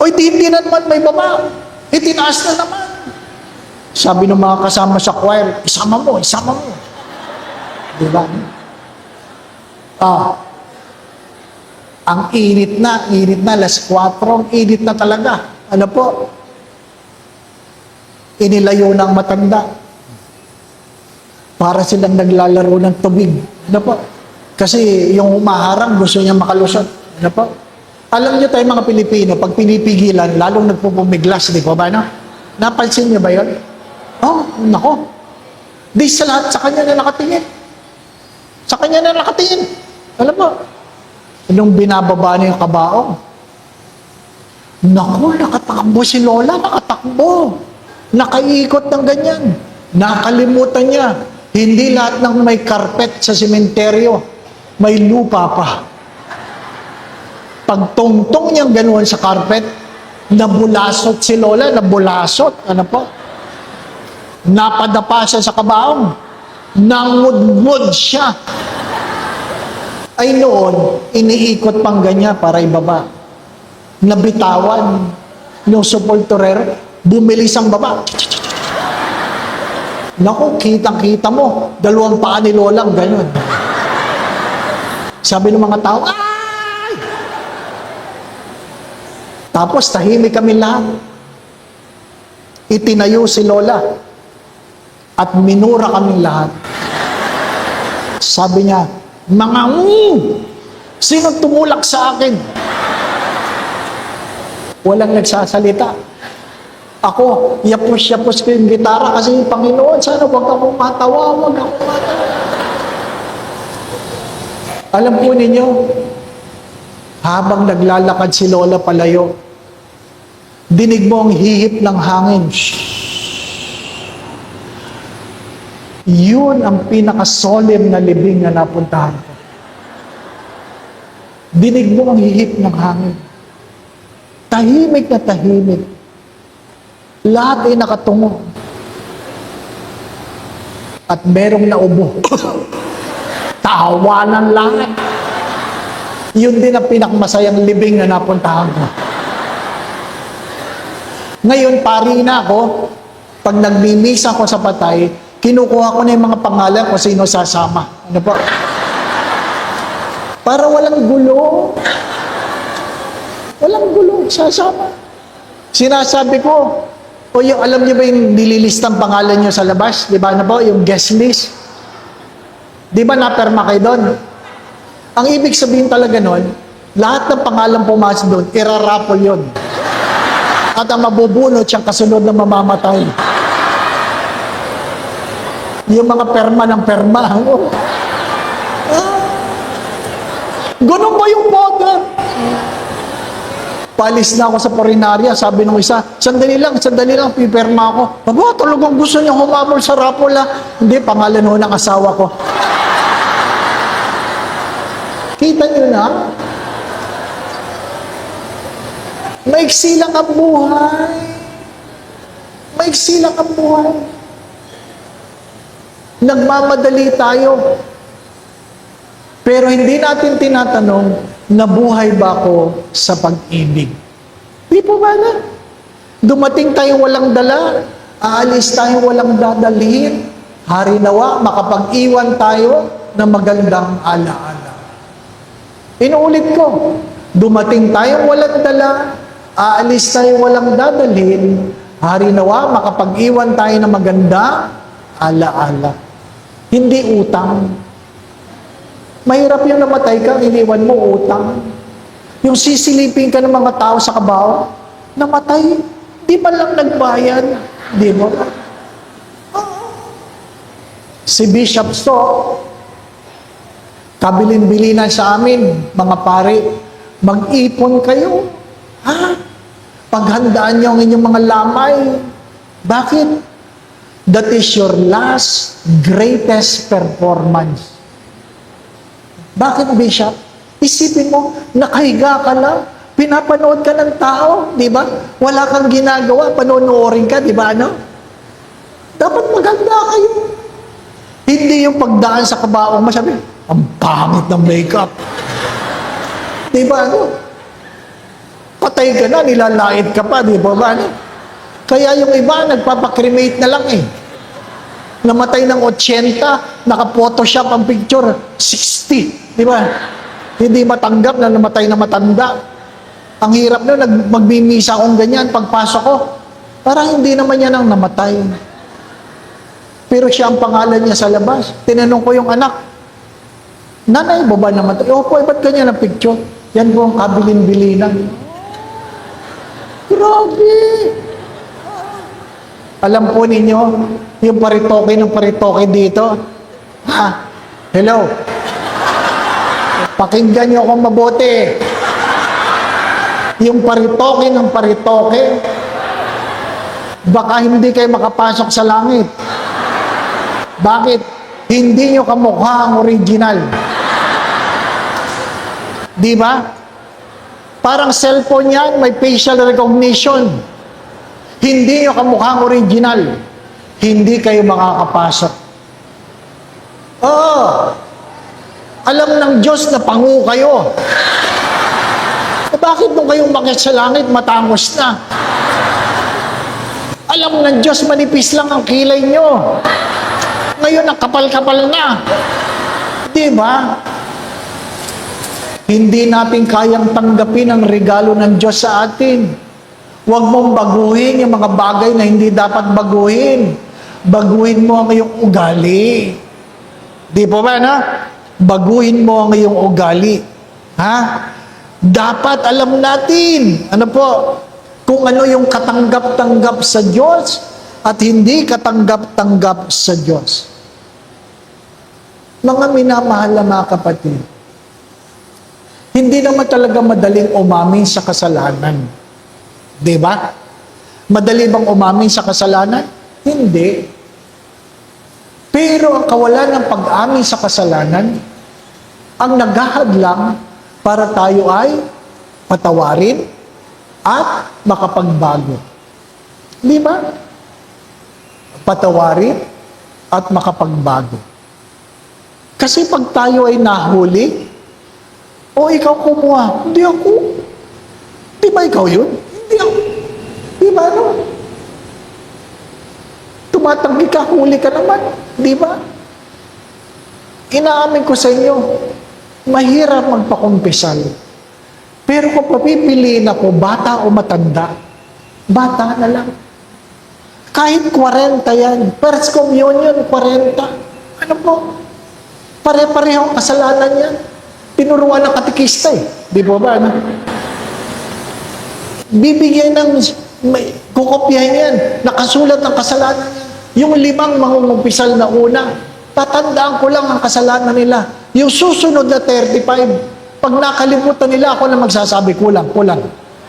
A: O, hindi na naman may baba. Tinaas na naman. Sabi ng mga kasama sa choir, isama mo. Diba? Ang init na, alas 4, ang init na talaga. Ano po? Inilayo ng matanda. Para silang naglalaro ng tubig. Ano po? Kasi yung humaharang, gusto niya makalusot. Ano po? Alam niyo tayo mga Pilipino, pag pinipigilan, lalong nagpupumiglas, di ba ba? No? Napansin niyo ba yun? Oh, nako. Di sa lahat, sa kanya na nakatingin. Alam mo, nung binababa niya yung kabaong, naku, nakatakbo si Lola, nakaikot ng ganyan. Nakalimutan niya, hindi lahat ng may karpet sa sementeryo, may lupa pa. Pagtungtong niyang ganoon sa carpet, nabulasot si Lola, ano po? Napadapa siya sa kabaong, nangudmud siya. Ay noon, iniikot pang ganyan para ibaba. Nabitawan, yung supporterero, bumilis ang baba. Naku, kitang-kita mo, dalawang paa ni Lola, ganyan. Sabi ng mga tao, tapos tahimik kami lahat. Itinayo si Lola at minura kami lahat. Sabi niya, mga sino tumulak sa akin? Walang nagsasalita. Ako, yapos ko yung gitara kasi Panginoon, sana wag akong matawa. Alam po ninyo, habang naglalakad si Lola palayo, dinig mo ang hihip ng hangin. Yun ang pinaka-solemn na libing na napuntahan ko. Dinig mo ang hihip ng hangin. Tahimik na tahimik. Lahat ay nakatungo. At merong naubo. Tawanan lahat. Yun din ang pinakamasayang libing na napuntahan ko. Ngayon, pari na ako, pag nagmimisa ko sa patay, kinukuha ko na yung mga pangalan kung sino sasama. Ano po? Para walang gulo. Walang gulo, sasama. Sinasabi ko, o yung alam niyo ba yung nililistang pangalan niyo sa labas? Di ba na po? Yung guest list. Di ba naperma kayo doon? Ang ibig sabihin talaga nun, lahat ng pangalan pumasok doon, irarapol yun. At ang mabubunot siyang kasunod na mamamatay. Yung mga perma ng perma. Ganun ba yung modern? Palis na ako sa Porinarya, sabi nung isa, sandali lang, piperma ako. Aba, talagang gusto niya humabol sa rapol Hindi, pangalan ho ng asawa ko. Kita niyo na? Maiksi lang ang buhay. Nagmamadali tayo. Pero hindi natin tinatanong, nabuhay ba ako sa pag-ibig? Di po ba na? Dumating tayo walang dala, aalis tayo walang dadalhin, hari nawa, makapag-iwan tayo na magandang alaala. Inuulit ko, dumating tayo walang dala, aalis tayo walang dadalhin, hari nawa, makapag-iwan tayo na magandang alaala. Hindi utang. Mahirap yung namatay ka, iniwan mo utang. Yung sisilipin ka ng mga tao sa kabaw, namatay, di ba lang nagbayad? Di mo? Si Bishop Stock, kabilin-bilinan sa amin, mga pare, mag-ipon kayo. Ha? Paghandaan niyo ang inyong mga lamay. Bakit? That is your last greatest performance. Bakit, Bishop? Isipin mo, nakahiga ka lang, pinapanood ka ng tao, di ba? Wala kang ginagawa, panonoorin ka, di ba, ano? Dapat maganda kayo. Hindi yung pagdaan sa kabaong masabi, ang pangit ng makeup. Di ba, ano? Patay ka na, nilalait ka pa, di ba, ano? Kaya yung iba, nagpapakremate na lang eh. Namatay ng 80, naka-photoshop ang picture, 60. Di ba? Hindi matanggap na namatay na matanda. Ang hirap nun, magmimisa akong ganyan, pagpasok ko, parang hindi naman yan ang namatay. Pero siya ang pangalan niya sa labas. Tinanong ko yung anak, nanay mo ba namatay? Opo, ba't ganyan ang picture? Yan po ang kabilin-bilinan. Grabe! Alam po ninyo, yung paritoke ng paritoke dito, ha? Hello? Pakinggan niyo akong mabuti. Yung paritoke ng paritoke, baka hindi kayo makapasok sa langit. Bakit? Hindi niyo kamukha ang original. Di ba? Parang cellphone yan, may facial recognition. Hindi yung kamukhang original. Hindi kayo makakapasok. Oo. Alam ng Diyos na pangu kayo. Bakit nung kayong umakyat sa langit, matangos na? Alam ng Diyos, manipis lang ang kilay nyo. Ngayon, ang kapal-kapal na. Di ba? Hindi natin kayang tanggapin ang regalo ng Diyos sa atin. Huwag mong baguhin yung mga bagay na hindi dapat baguhin. Baguhin mo ang iyong ugali. Di po ba, na? Baguhin mo ang iyong ugali. Ha? Dapat alam natin, ano po, kung ano yung katanggap-tanggap sa Diyos at hindi katanggap-tanggap sa Diyos. Mga minamahal na mga kapatid, hindi naman talaga madaling umamin sa kasalanan. Di ba? Madali bang umamin sa kasalanan? Hindi. Pero ang kawalan ng pag-amin sa kasalanan, ang naghahadlang para tayo ay patawarin at makapagbago. Di ba? Patawarin at makapagbago. Kasi pag tayo ay nahuli, o ikaw kumuha, hindi ako. Di ba ikaw yun? Hindi ako. Di ba, no? Tumatanggi ka, huli ka naman. Di ba? Inaamin ko sa inyo, mahirap magpakumpisal. Pero kung papipiliin ako, bata o matanda, bata na lang. Kahit 40 yan. First communion, 40. Ano po? Pare-pareho ang kasalanan yan. Tinuruan ng katikista eh. Di po ba? Ano? Bibigyan ng, kukopyahin yan. Nakasulat ng kasalanan yan. Yung 5 mangungumpisal na una, tatandaan ko lang ang kasalanan nila. Yung susunod na 35, pag nakalimutan nila, ako na magsasabi, kulang.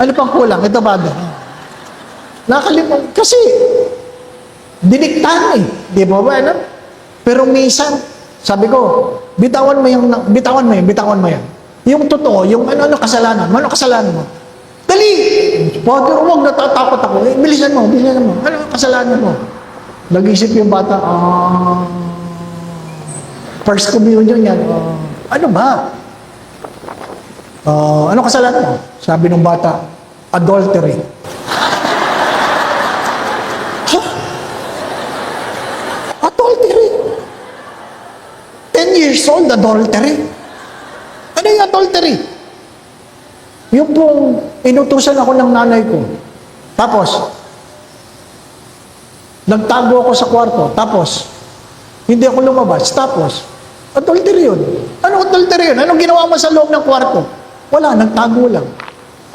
A: Ano pang kulang? Ito ba? Nakalimutan. Kasi, diniktahan eh. Di ba ba? Ano? Pero minsan, sabi ko, bitawan mo yan. Yung totoo, yung ano kasalanan mo? Dali! Father, huwag, natatakot ako. Bilisan mo. Ano kasalanan mo? Nag-isip yung bata, first communion yan. Ano ba? Ano kasalanan mo? Sabi ng bata, adultery. Adultery? 10 years old, adultery? Ano yung adultery? Yung pong inutusan ako ng nanay ko. Tapos, nagtago ako sa kwarto. Tapos, hindi ako lumabas. Tapos, adultery yun. Anong adultery yun? Anong ginawa mo sa loob ng kwarto? Wala, nagtago lang.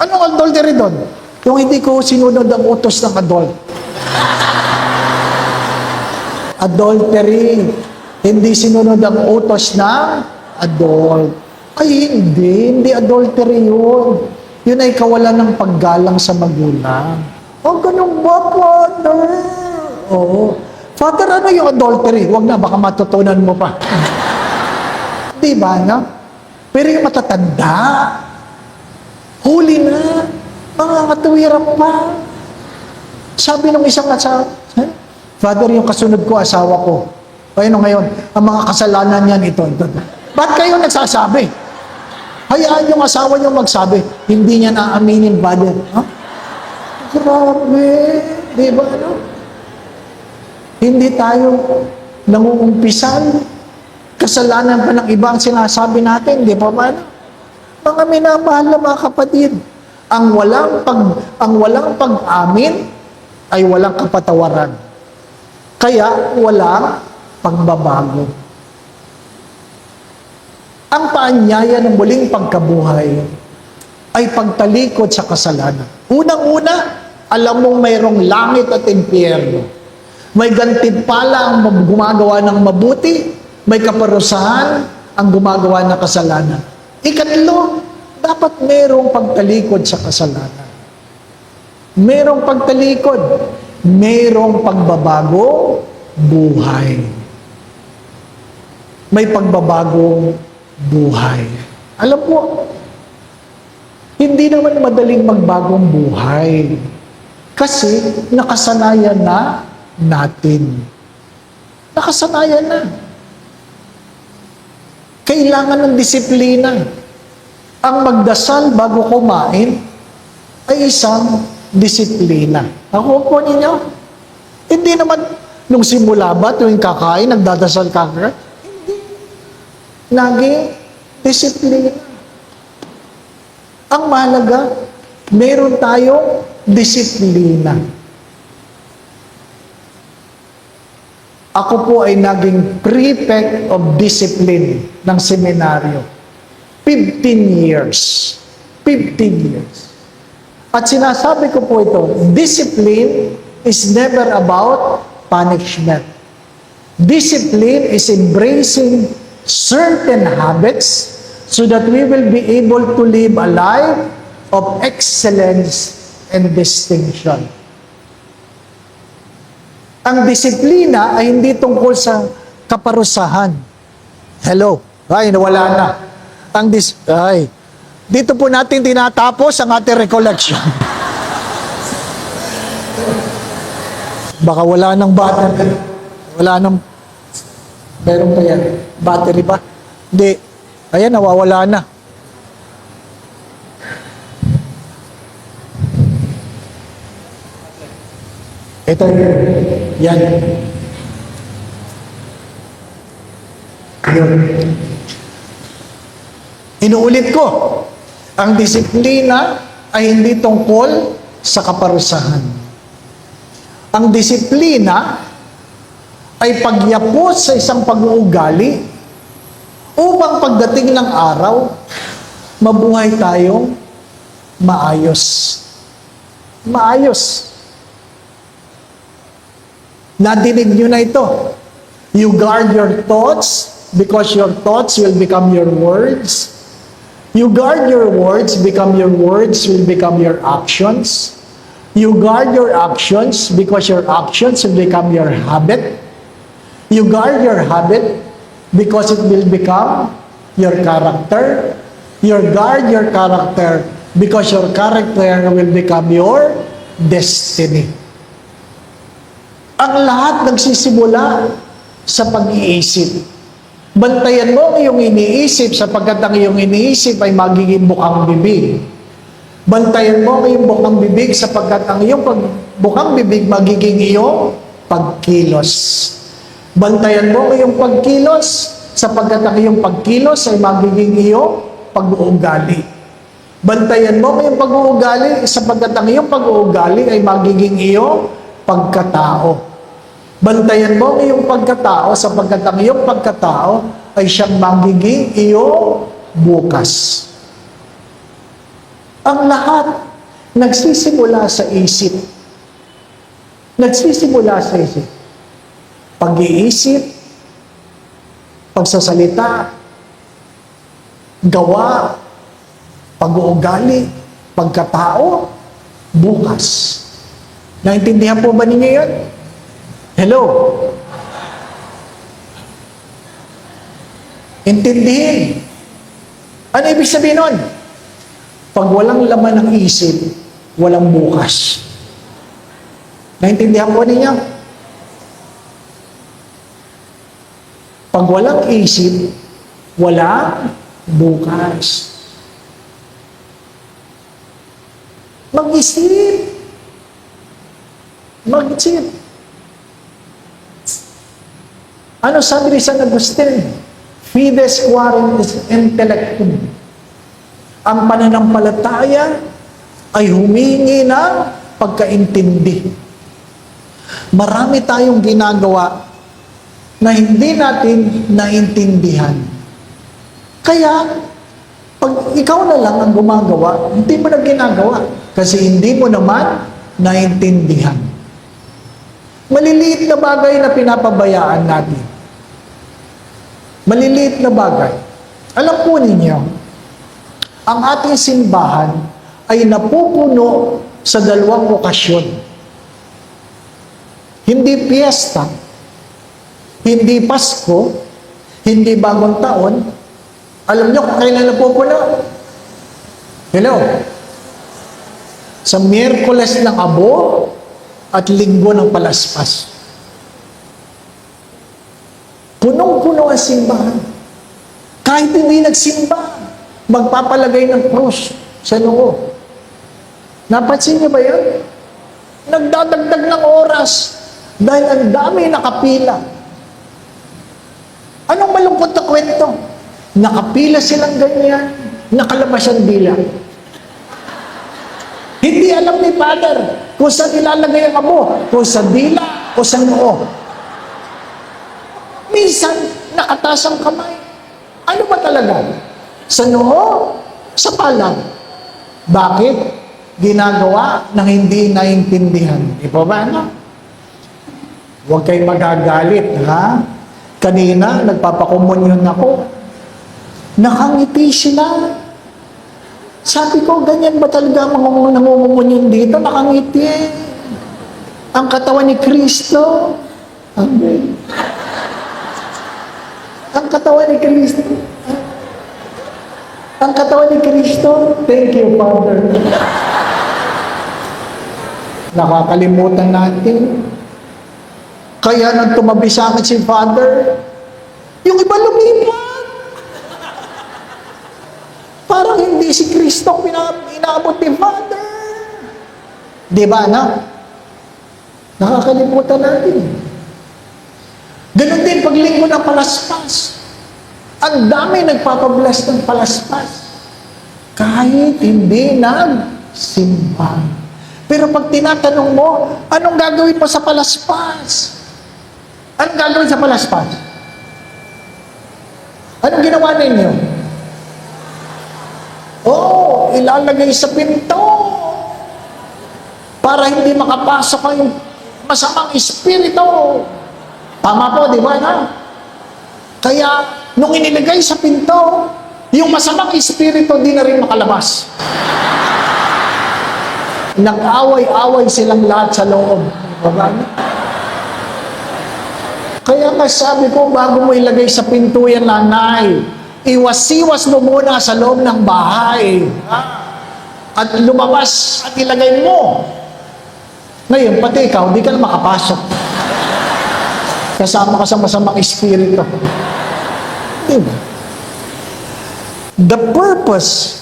A: Anong adultery doon? Yung hindi ko sinunod ang utos ng adult. Adultery. Hindi sinunod ang utos ng adult. Ay, hindi adultery yun. Yun ay kawalan ng paggalang sa magulang. Oh, ganun ba, Father? Oo. Father, ano yung adultery? Huwag na, baka matutunan mo pa. Di ba, no? Pero yung matatanda, huli na, mga katuwiran pa. Sabi ng isang asawa, Father, yung kasunod ko, asawa ko. Ayun ngayon, ang mga kasalanan niyan, ito. Ba't kayo nagsasabi? Hayaan yung asawa niyo magsabi, hindi niya naaminin, Father. Huh? Grabe. Di ba, ano? Hindi tayo nangungumpisan. Kasalanan pa ng iba ang sinasabi natin, di ba ba? Mga minamahal na mga kapatid, ang walang pag-amin ay walang kapatawaran. Kaya walang pagbabago. Ang paanyaya ng muling pagkabuhay ay pagtalikod sa kasalanan. Unang-una, alam mong mayroong langit at impyerno. May gantimpala ang gumagawa ng mabuti, may kaparusahan ang gumagawa ng kasalanan. Ikatlo, dapat mayroong pagtalikod sa kasalanan. Mayroong pagtalikod, mayroong pagbabago buhay. May pagbabagong buhay. Alam mo, hindi naman madaling magbagong buhay. Kasi nakasanayan na natin. Nakasanayan na. Kailangan ng disiplina. Ang magdasal bago kumain ay isang disiplina. Ako po ninyo, hindi naman nung simula ba tuwing kakain, nagdadasal ka? Hindi. Naging disiplina. Ang mahalaga, meron tayong disiplina. Ako po ay naging prefect of discipline ng seminaryo. 15 years. 15 years. At sinasabi ko po ito, discipline is never about punishment. Discipline is embracing certain habits so that we will be able to live a life of excellence and distinction. Ang disiplina ay hindi tungkol sa kaparusahan. Hello? Ay, nawala na. Dito po natin tinatapos ang ating recollection. Baka wala nang battery. Wala nang... Meron pa yan. Battery ba? Hindi. Ayan, nawawala na. Ito. Yan. Yun. Inuulit ko, ang disiplina ay hindi tungkol sa kaparusahan. Ang disiplina ay pagyapos sa isang pag-uugali upang pagdating ng araw, mabuhay tayong maayos. Maayos. Nadinig nyo na ito. You guard your thoughts because your thoughts will become your words. You guard your words, your words will become your actions. You guard your actions because your actions will become your habit. You guard your habit because it will become your character. You guard your character because your character will become your destiny. Ang lahat nagsisimula sa pag-iisip. Bantayan mo ang iyong iniisip sapagkat ang iyong iniisip ay magiging bukang bibig. Bantayan mo ang iyong bukang bibig sapagkat ang iyong bukang bibig magiging iyong pagkilos. Bantayan mo ang iyong pagkilos sapagkat ang iyong pagkilos ay magiging iyong pag-uugali. Bantayan mo ang iyong pag-uugali sapagkat ang iyong pag-uugali ay magiging iyong pagkatao. Bantayan mo ang iyong pagkatao sapagkat ang iyong pagkatao ay siyang magiging iyong bukas. Ang lahat nagsisimula sa isip. Nagsisimula sa isip. Pag-iisip, pagsasalita, gawa, pag-uugali, pagkatao, bukas. Naintindihan po ba ninyo yun? Hello? Intindihin. Ano ibig sabihin nun? Pag walang laman ng isip, walang bukas. Naintindihan po ninyo? Pag walang isip, walang bukas. Mag-isip. Mag-isip. Ano sabi ni San Agustin? Fides quarentis intellectum. Ang pananampalataya ay humingi ng pagkaintindi. Marami tayong ginagawa na hindi natin naintindihan. Kaya, pag ikaw na lang ang gumagawa, hindi mo na ginagawa. Kasi hindi mo naman naintindihan. Maliliit na bagay na pinapabayaan natin. Maliliit na bagay. Alam po ninyo, ang ating simbahan ay napupuno sa dalawang okasyon. Hindi piyesta, hindi Pasko, hindi Bagong Taon. Alam nyo kung kailan napupuno? Hello? Sa Miyerkules ng Abo at Linggo ng Palaspas. Punong-puno ang simbahan. Kahit hindi nagsimba, magpapalagay ng krus sa noo. Napansin niyo ba yan? Nagdadagdag ng oras dahil ang dami nakapila. Anong malungkot na kwento? Nakapila silang ganyan, nakalabas ang dila. Hindi alam ni Father kung saan ilalagay ang abo, kung sa dila o sa noo. Minsan, nakataas ang kamay. Ano ba talaga? Sa noo, sa palad. Bakit? Ginagawa ng hindi naintindihan. Di ba ba, ano? Huwag kayo magagalit, ha? Kanina, nagpapakomunyon ako. Nakangiti sila. Sabi ko, ganyan ba talaga mga nangungumunyon dito? Nakangiti. Ang katawan ni Kristo. Amen. Ang katawan ni Kristo. Ang katawan ni Kristo. Thank you, Father. Nakakalimutan natin. Kaya nang tumabi sa akin si Father, yung iba lumipat. Parang hindi si Kristo inaabot ni Father. Di ba, anak? Nakakalimutan natin. Ganon din pag linggo ng palaspas. Ang dami nagpapabless ng palaspas. Kahit hindi nagsimba. Pero pag tinatanong mo, anong gagawin mo sa palaspas? Anong gagawin sa palaspas? Anong ginawa ninyo? Ilalagay sa pinto para hindi makapasok ang masamang espiritu. Tama po, di ba na? Kaya, nung inilagay sa pinto, yung masamang espiritu di na rin makalabas. Nag-away-away silang lahat sa loob. Kaya nga sabi ko, bago mo ilagay sa pinto yan, nanay, iwas-iwas mo muna sa loob ng bahay. At lumabas at ilagay mo. Ngayon, pati ikaw, di ka na makapasok. Kasama ka sa masamang espiritu. Diba? The purpose,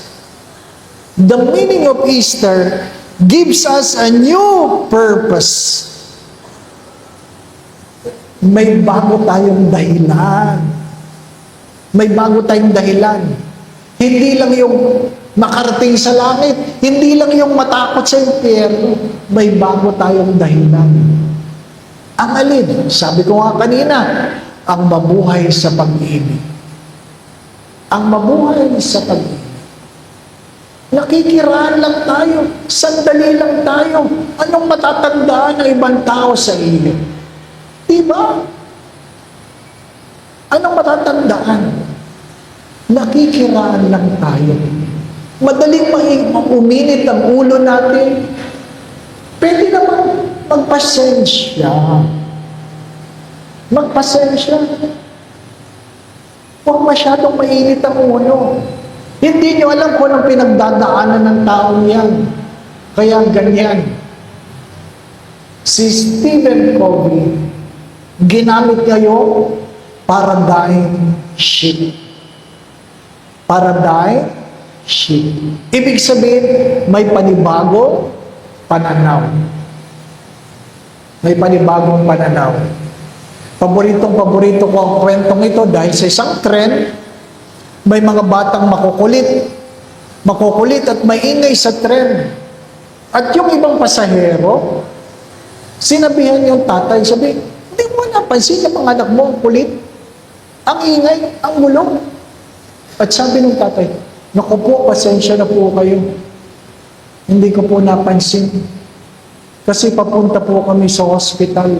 A: the meaning of Easter gives us a new purpose. May bago tayong dahilan. May bago tayong dahilan. Hindi lang yung makarating sa langit. Hindi lang yung matakot sa impyerno. May bago tayong dahilan. Ang alin? Sabi ko nga kanina, ang mabuhay sa pag-ibig. Ang mabuhay sa pag-ibig. Nakikiraan lang tayo. Sandali lang tayo. Anong matatandaan ng ibang tao sa iyo? Diba? Anong matatandaan? Nakikiraan lang tayo. Madaling uminit ang ulo natin. Pwede naman magpasensya. Magpasensya. Huwag masyadong mainit ang ulo. Hindi nyo alam kung anong pinagdadaanan ng taong yan. Kaya ganyan. Si Stephen Covey, ginamit ngayon paradigm shift. Paradigm shift. Ibig sabihin, may panibagong pananaw. May panibagong pananaw. Paborito ko ang kwentong ito dahil sa isang trend, may mga batang makukulit at maingay sa trend. At yung ibang pasahero, sinabihan yung tatay, sabi, hindi mo napansin yung mga anak mo, kulit. Ang ingay, ang mulong. At sabi ng tatay, naku po, pasensya na po kayo. Hindi ko po napansin. Kasi papunta po kami sa hospital.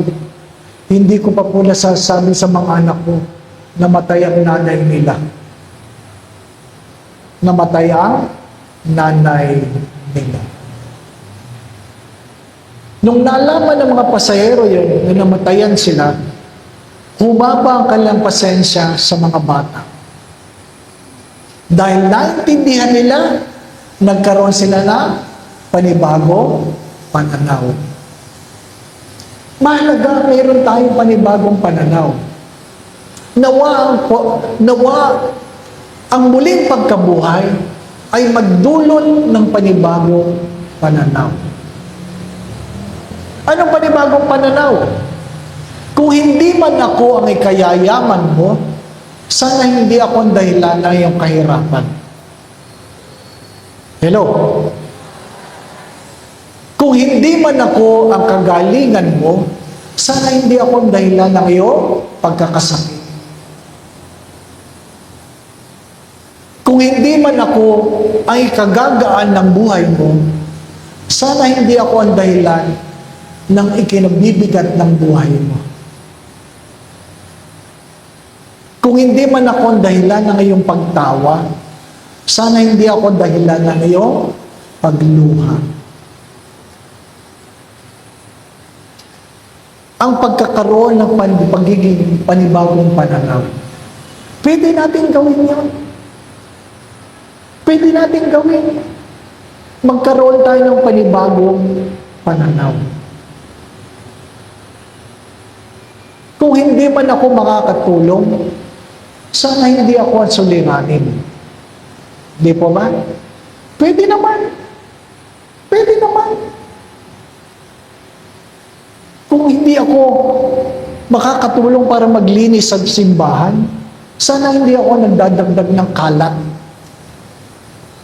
A: Hindi ko pa po nasasabi sa mga anak ko, namatay ang nanay nila. Namatay ang nanay nila. Nung nalaman ng mga pasahero yun, na namatayan sila, humaba ang kanilang pasensya sa mga bata. Dahil naintindihan nila, nagkaroon sila ng panibagong pananaw. Mahalaga, mayroon tayong panibagong pananaw. Nawa ang muling pagkabuhay ay magdulot ng panibagong pananaw. Anong panibagong pananaw? Kung hindi man ako ang ikayayaman mo, sana hindi ako ang dahilan ng iyong kahirapan. Hello? Kung hindi man ako ang kagalingan mo, sana hindi ako ang dahilan ng iyong pagkakasakit. Kung hindi man ako ang ikagagaan ng buhay mo, sana hindi ako ang dahilan ng ikinabibigat ng buhay mo. Kung hindi man ako ang dahilan ng iyong pagtawa, sana hindi ako ang dahilan ng iyong pagluha. Ang pagkakaroon ng pagiging panibagong pananaw, pwede natin gawin yan. Pwede natin gawin. Magkaroon tayo ng panibagong pananaw. Kung hindi man ako makakatulong, sana hindi ako ang suliranin. Di po ba? Pwede naman. Pwede naman. Kung hindi ako makakatulong para maglinis sa simbahan, sana hindi ako nagdadagdag ng kalat.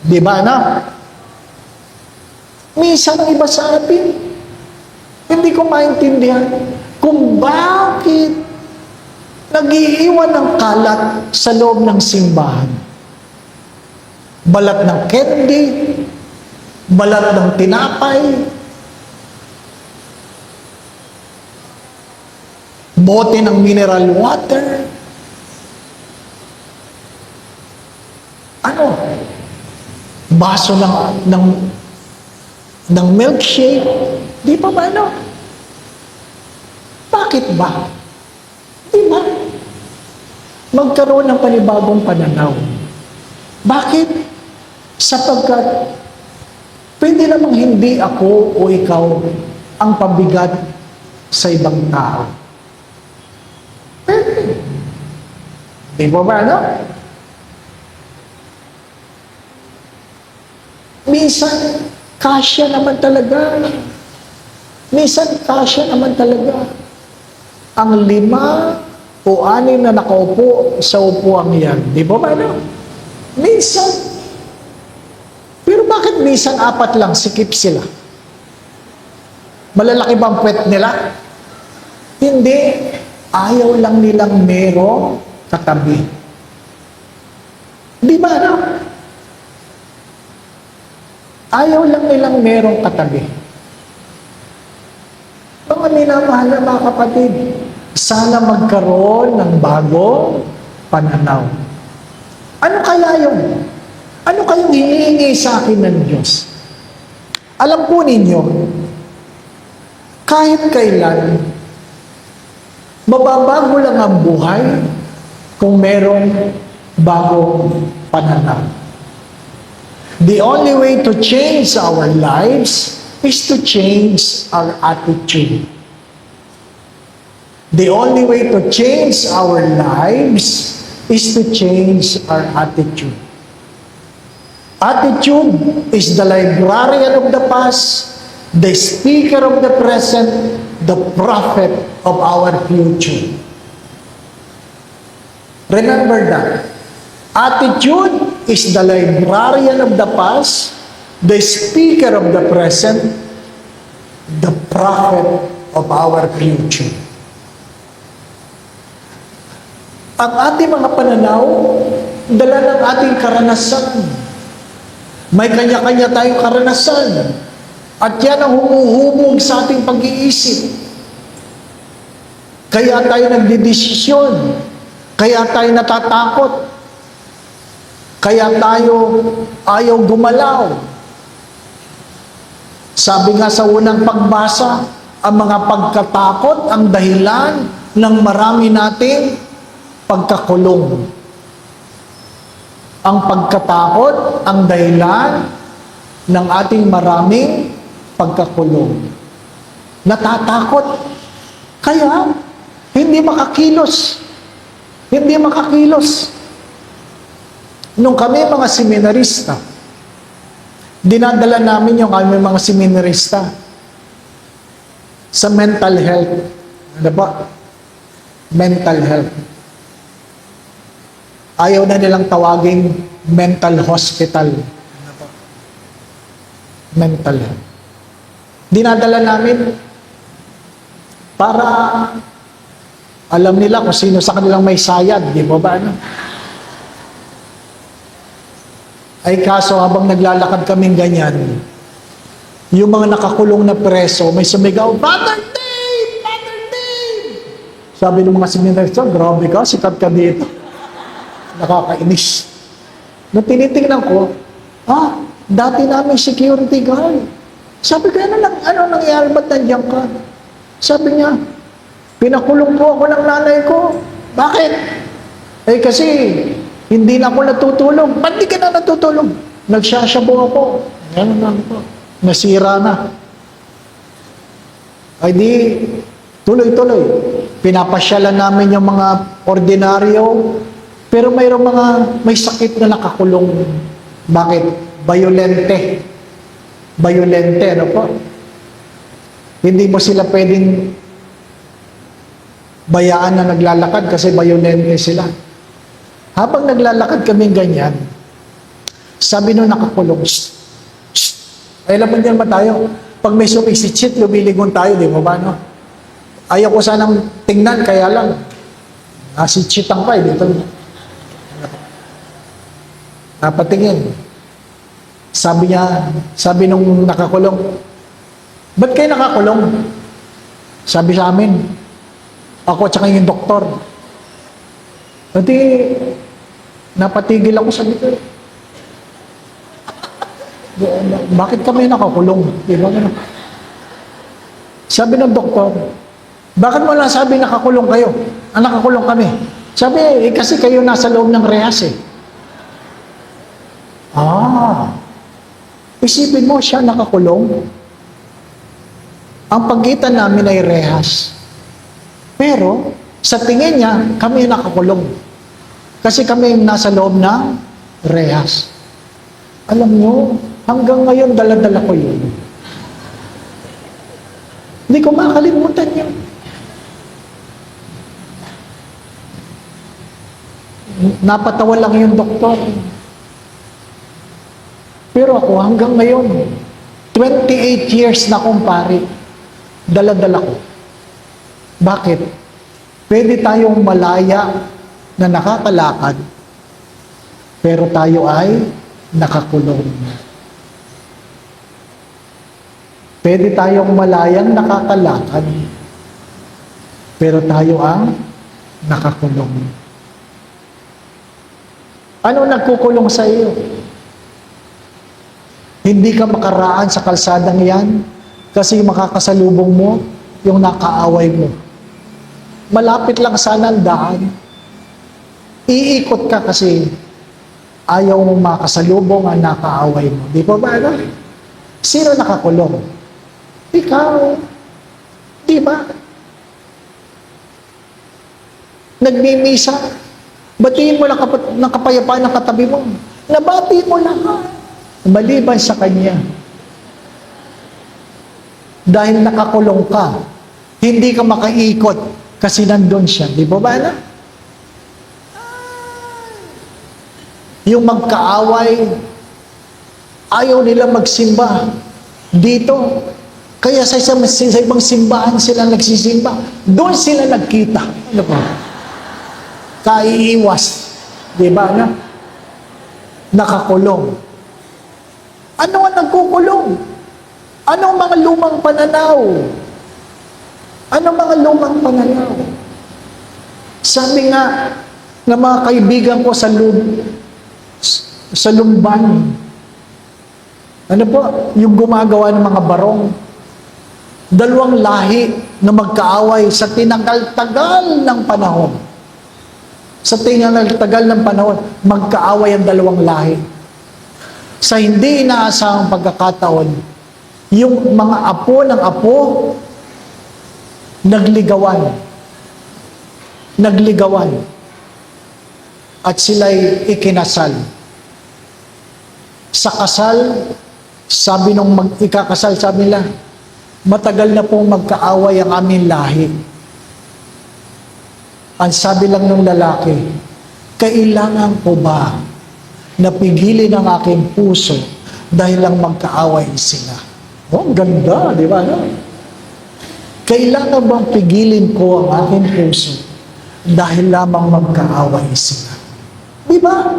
A: Di ba, anak? Minsan ang iba sa atin, hindi ko maintindihan kung bakit nag-iiwan ng kalat sa loob ng simbahan. Balat ng candy, balat ng tinapay, bote ng mineral water. Ano? Baso ng milkshake. Di pa ba ano? Bakit ba? Di ba? Magkaroon ng panibagong pananaw. Bakit? Sapagkat pwede namang hindi ako o ikaw ang pabigat sa ibang tao. Pwede. Di ba ba, no? Minsan, kasya naman talaga. Minsan, kasya naman talaga. Ang 5 o 6 na nakaupo sa upuan yan. Di ba ba, no? Minsan. Pero bakit minsan 4 lang, sikip sila? Malalaki bang puwet nila? Hindi. Ayaw lang nilang merong katabi. Di ba, no? Ayaw lang nilang merong katabi. Mga minamahal na mga kapatid, sana magkaroon ng bagong pananaw. Ano kaya yun? Ano kayong hinihingi sa akin ng Diyos? Alam po ninyo, kahit kailan, mababago lang ang buhay kung merong bagong pananaw. The only way to change our lives is to change our attitude. The only way to change our lives is to change our attitude. Attitude is the librarian of the past, the speaker of the present, the prophet of our future. Remember that. Attitude is the librarian of the past, the speaker of the present, the prophet of our future. Ang ating mga pananaw, dala ng ating karanasan. May kanya-kanya tayong karanasan. At yan ang humuhubog sa ating pag-iisip. Kaya tayo nagdidesisyon. Kaya tayo natatakot. Kaya tayo ayaw gumalaw. Sabi nga sa unang pagbasa, ang mga pagkatakot ang dahilan ng marami nating pagkakulong. Ang pagkatakot ang dahilan ng ating maraming pagkakulong. Natatakot. Kaya, hindi makakilos. Hindi makakilos. Nung kami mga seminarista, dinadala namin yung kami mga seminarista sa mental health. Ano ba? Mental health. Ayaw na nilang tawaging mental hospital. Mental health. Dinadala namin para alam nila kung sino sa kanilang may sayad. Di ba ba? Ano? Ay kaso habang naglalakad kaming ganyan, yung mga nakakulong na preso, may sumigaw, Father Dave! Father Dave! Sabi ng mga seminarista, grabe ka, sikat ka dito. Nakakainis. Nung tinitingnan ko, dati namin security guard. Sabi ko, ano nangyari, ba't nandiyan ka? Sabi niya, pinakulong po ako ng nanay ko. Bakit? Eh kasi, hindi na ako natutulog. Ba't di ka na natutulog? Nagsasabaw ako. Ganun lang po. Nasira na. Ay di, tuloy-tuloy. Pinapasyalan namin yung mga ordinaryo, pero may sakit na nakakulong. Bakit? Violente. Violente, ano po? Hindi mo sila pwedeng bayaan na naglalakad kasi violente sila. Habang naglalakad kami ganyan, sabi nung nakakulong, shh, shh. Ay, alam mo niyan ba tayo? Pag may sumisitsit, lumiligon tayo, di mo ba, no? Ayaw ko sanang tingnan, kaya lang, nasitsitan ka, dito. Napatingin. Sabi nung nakakulong, ba't kayo nakakulong? Sabi sa amin, ako at saka yung doktor. Pati, napatigil ako sa dito. Bakit kami nakakulong? Diba? Sabi ng doktor, bakit mo lang sabi nakakulong kayo? Nakakulong kami. Sabi, kasi kayo nasa loob ng rehas eh. Isipin mo siya nakakulong. Ang pagitan namin ay rehas. Pero, sa tingin niya, kami nakakulong. Kasi kami nasa loob ng rehas. Alam nyo, hanggang ngayon, dala-dala ko yun. Hindi ko makalimutan yun. Napatawa lang yung doktor. Pero ako, hanggang ngayon, 28 years na akong pari, dala-dala ko. Bakit? Pwede tayong malaya na nakakalakad, pero tayo ay nakakulong. Pwede tayong malayang nakakalakad, pero tayo ang nakakulong. Ano nagkukulong sa iyo? Hindi ka makaraan sa kalsadang yan kasi makakasalubong mo yung nakaaway mo. Malapit lang sana ang daan. Iikot ka kasi ayaw mong makasalubong ang nakaaway mo. Di ba ba? Ano? Sino nakakulong? Ikaw. Di ba? Nagmimisa. Batiin mo lang ng kapayapaan ng katabi mo. Nabati mo lahat. Maliban sa kanya. Dahil nakakulong ka, hindi ka makaikot kasi nandun siya. Di ba ba na? Yung magkaaway, ayaw nila magsimba dito. Kaya sa ibang simbahan sila nagsisimba. Doon sila nagkita. Ano ba? Kaiiwas. Di ba na? Nakakulong. Ano ang nagkukulong? Ano ang mga lumang pananaw? Ano ang mga lumang pananaw? Sabi nga ng mga kaibigan ko sa Lumban, ano po, yung gumagawa ng mga barong, 2 lahi na magkaaway sa tinagal-tagal ng panahon. Sa tinagal-tagal ng panahon, magkaaway ang 2 lahi. Sa hindi inaasahang pagkakataon, yung mga apo ng apo, nagligawan. Nagligawan. At sila'y ikinasal. Sa kasal, sabi nung ikakasal, sabi nila, matagal na pong magkaaway ang aming lahi. Ang sabi lang ng lalaki, kailangan ko ba napigilin ang aking puso dahil lang magkaaway sila? Oh, ganda, di ba? No? Kailangan bang pigilin ko ang aking puso dahil lamang magkaaway sila? Di ba?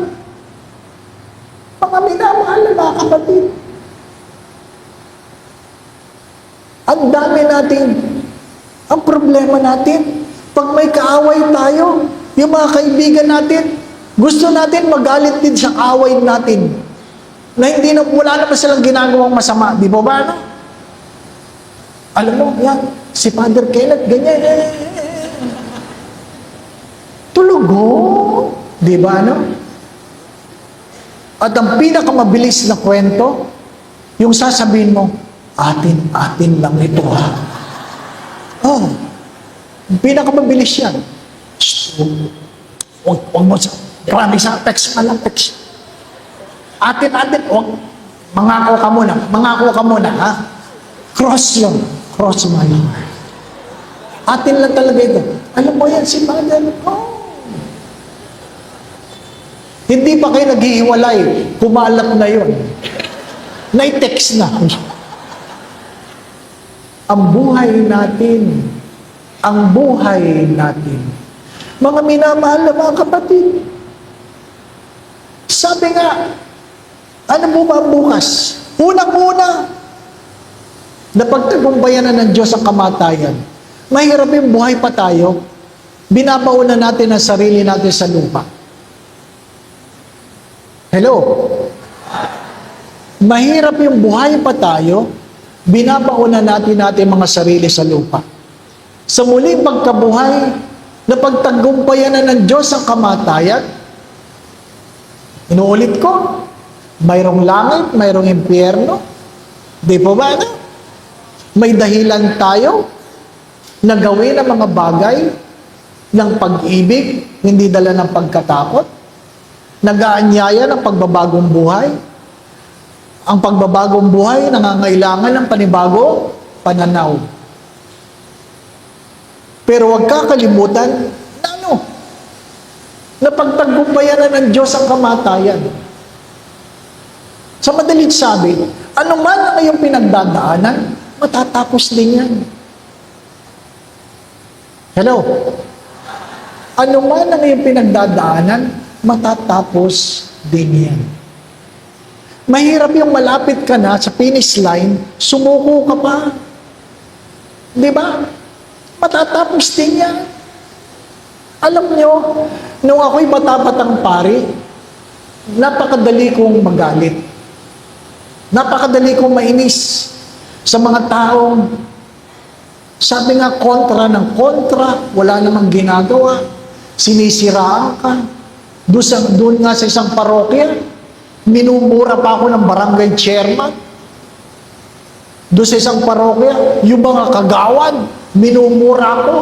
A: Mga minamahal na mga kapatid. Ang dami natin, ang problema natin, pag may kaaway tayo, yung mga kaibigan natin, gusto natin magalit din sa kaaway natin. Na hindi na, wala na pa silang ginagawang masama. Di ba ba? No? Alam mo, yan, si Father Kenneth, ganyan. Tulugo. Di ba, no? At ang pinakamabilis na kwento, yung sasabihin mo, atin lang ito, ha? Oh, ang pinakamabilis yan. Huwag mo sa, marami sa text, malang text. Atin, mangako ka muna, ha? Cross yun. Cross my heart. Atin lang talaga ito. Alam mo yan, si Father, hindi pa kayo naghihiwalay, kumalat na yun. Nai-text na. Ang buhay natin, mga minamahal na mga kapatid, sabi nga, ano mo ba bukas? Unang-una, napagtagumpayan na ng Diyos ang kamatayan. Mahirap yung buhay pa tayo, binabauna natin ang sarili natin sa lupa. Hello? Mahirap yung buhay pa tayo, binabauna natin mga sarili sa lupa. Sa muling pagkabuhay, napagtagumpayan na ng Diyos ang kamatayan. Inuulit ko, mayroong langit, mayroong impyerno. Di po ba? No? May dahilan tayo na gawin ang mga bagay ng pag-ibig, hindi dala ng pagkatakot. Nag-aanyaya ng pagbabagong buhay. Ang pagbabagong buhay nangangailangan ng panibagong pananaw. Pero huwag kakalimutan na na pagtagumpayan na ng Diyos ang kamatayan. Sa madaling sabi, ano man ang iyong pinagdadaanan, matatapos din yan. Hello? Ano man ang iyong pinagdadaanan, matatapos din yan. Mahirap yung malapit ka na sa finish line, sumuko ka pa. Di ba? Matatapos din yan. Alam nyo, nung ako'y bata-batang pari, napakadali kong magalit. Napakadali kong mainis sa mga taong, sabi nga, kontra ng kontra, wala namang ginagawa, sinisiraan ka. Doon nga sa isang parokya, minumura pa ako ng barangay chairman. Doon sa isang parokya, yung mga kagawad, minumura ko.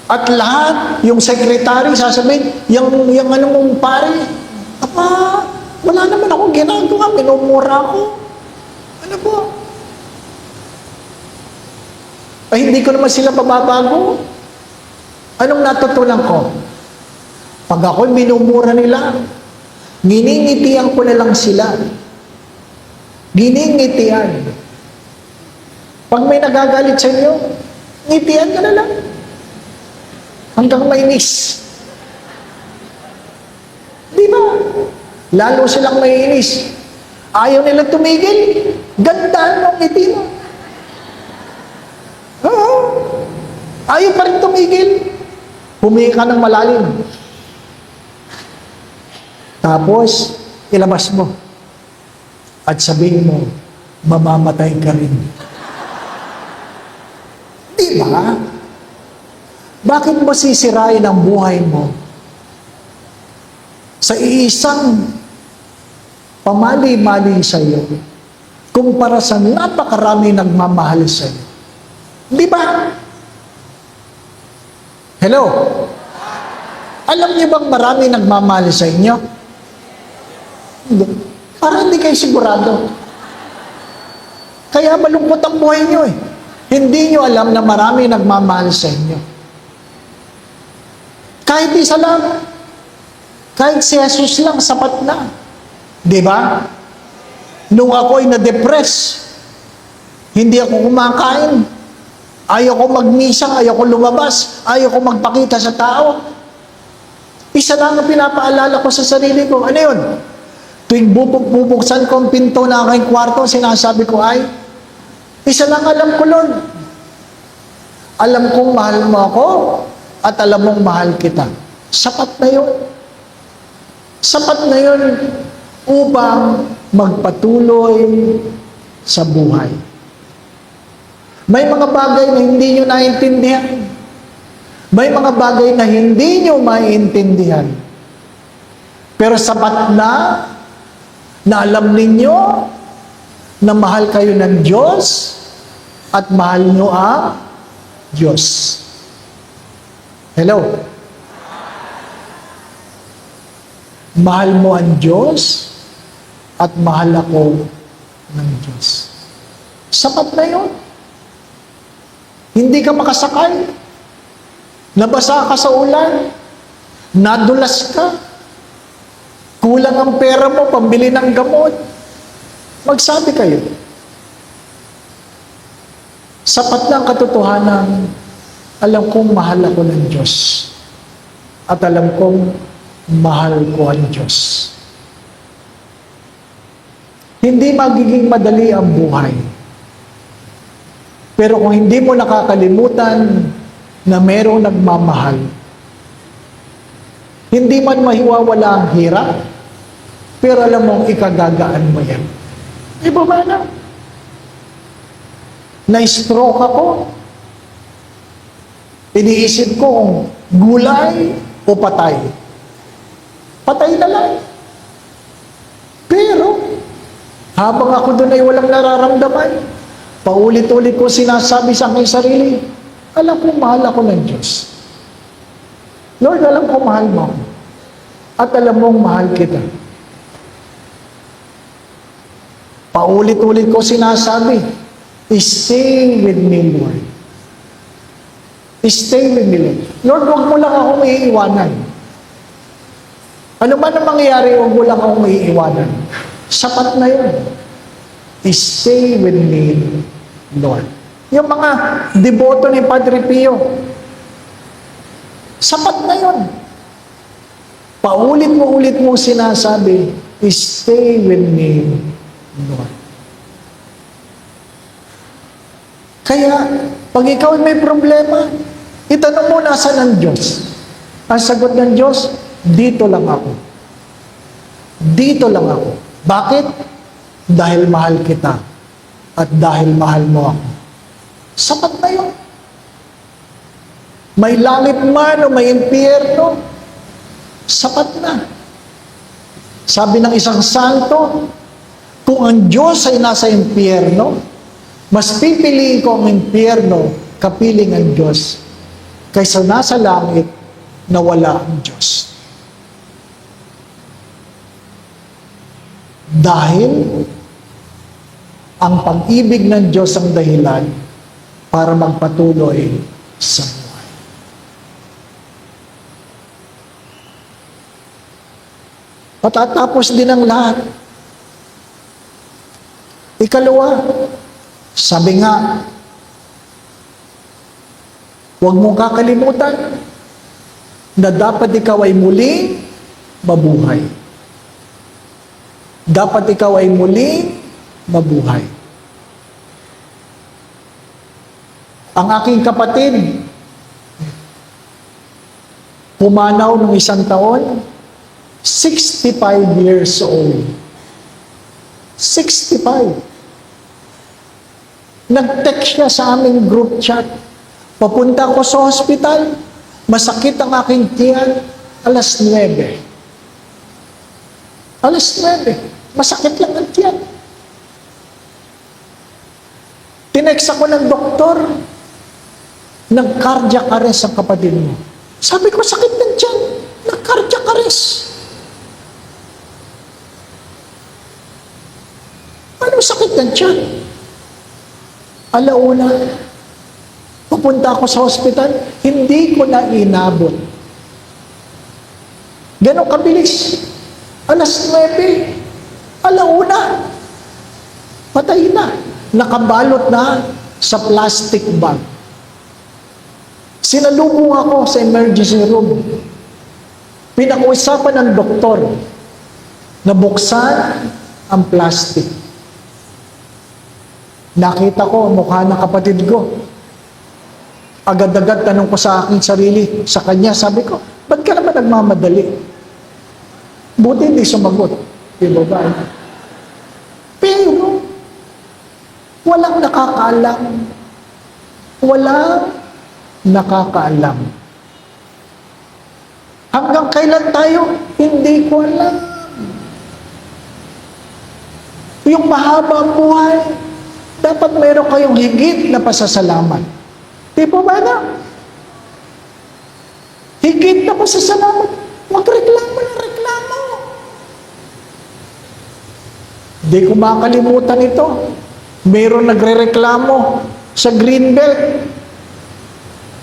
A: At lahat, yung secretary, sasabihin, yung ano mong pare, apa, wala naman akong ginagawa, minumura ko. Ano po? Ay, hindi ko naman sila bababago. Anong natutunan ko? Pag ako'y minumura nila, giningitian ko na lang sila. Giningitian. Pag may nagagalit sa inyo, ngitian ka na lang. Hanggang mainis. Di ba? Lalo silang mainis. Ayaw nilang tumigil. Gandaan mo ang ngiti mo. Oo. Ayaw pa rin tumigil. Humingi ka ng malalim. Tapos, ilabas mo. At sabihin mo, mamamatay ka rin. Di ba? Bakit mo sisirain ang buhay mo sa iisang pamali-mali sa iyo kumpara sa napakarami nagmamahal sa iyo? Di ba? Hello? Alam niyo bang marami nagmamahal sa inyo? Parang hindi kayo sigurado. Kaya malungkot ang buhay niyo eh. Hindi niyo alam na marami nagmamahal sa inyo. Kahit isa lang. Kahit si Jesus lang, sapat na. Di ba? Nung ako'y na-depress, hindi ako kumakain. Ayaw ko magmisa, ayaw ko lumabas, ayaw ko magpakita sa tao. Isa lang ang pinapaalala ko sa sarili ko. Ano yun? Tuwing bubuksan ko ang pinto ng aking kwarto, sinasabi ko ay, isa lang alam ko, Lord. Alam kong mahal mo ako, at alam mong mahal kita. Sapat na yun. Sapat na yun upang magpatuloy sa buhay. May mga bagay na hindi nyo naiintindihan. May mga bagay na hindi nyo maiintindihan. Pero sapat na alam ninyo na mahal kayo ng Diyos at mahal nyo ang Diyos. Hello? Mahal mo ang Diyos at mahal ako ng Diyos. Sapat na yun. Hindi ka makasakay. Nabasa ka sa ulan. Nadulas ka. Kulang ang pera mo, pambili ng gamot. Magsabi kayo. Sapat na ang katotohanan. Alam kong mahal ako ng Diyos. At alam kong mahal ko ang Diyos. Hindi magiging madali ang buhay. Pero kung hindi mo nakakalimutan na mayroong nagmamahal, hindi man mahiwawala ang hirap, pero alam mong ikagagaan mo yan. Iba ba na? Na-stroke ako. Iniisip ko kung gulay o patay. Patay na lang. Pero, habang ako doon ay walang nararamdaman, paulit-ulit ko sinasabi sa aking sarili, alam ko mahal ako ng Diyos. Lord, alam ko mahal mo. At alam mong mahal kita. Paulit-ulit ko sinasabi, stay with me, Lord. Stay with me, Lord. Lord, huwag mo lang akong iiwanan. Ano man ang mangyayari, huwag mo lang akong iiwanan. Sapat na yun. Stay with me, Lord. Yung mga deboto ni Padre Pio, sapat na yun. Paulit mo sinasabi, stay with me, Lord. Kaya, pag ikaw may problema, itanong mo nasaan ang Diyos. Ang sagot ng Diyos, dito lang ako. Dito lang ako. Bakit? Dahil mahal kita at dahil mahal mo ako. Sapat na yun. May langit man o may impyerno, sapat na. Sabi ng isang santo, kung ang Diyos ay nasa impyerno, mas pipiliin ko ang impyerno kapiling ang Diyos kaysa nasa langit na wala ang Diyos. Dahil ang pag-ibig ng Diyos ang dahilan para magpatuloy sa buhay. Patatapos din ang lahat. Ikalawa, sabi nga, huwag mong kakalimutan na dapat ikaw ay muling mabuhay. Dapat ikaw ay muling mabuhay. Ang aking kapatid, pumanaw ng 1 taon, 65 years old. 65. Nag-text siya sa aming group chat. Papunta ko sa hospital, masakit ang aking tiyan, alas 9. Alas 9. Masakit lang ang tiyan. Tinext ako ng doktor, nag-cardiac arrest ang kapatid mo. Sabi ko, sakit ng tiyan. Nag-cardiac arrest. Anong sakit ng tiyan? Alauna, pupunta ako sa hospital, hindi ko na inabot. Ganon kabilis. Alas 9, alauna, patay na. Nakabalot na sa plastic bag. Sinalubong ako sa emergency room. Pinakuusapan ng doktor na buksan ang plastic. Nakita ko mukha ng kapatid ko. Agad-agad tanong ko sa aking sarili, sa kanya, sabi ko, ba't ka naman nagmamadali? Buti hindi sumagot. Diba ba? Pero, walang nakakaalam. Walang nakakaalam. Hanggang kailan tayo? Hindi ko alam. Yung mahabang buhay, dapat mayroon kayong higit na pasasalamat. Di po ba na? Higit na pasasalamat. Magreklamo ng reklamo. Di ko makalimutan ito. Mayroon nagre-reklamo sa Greenbelt.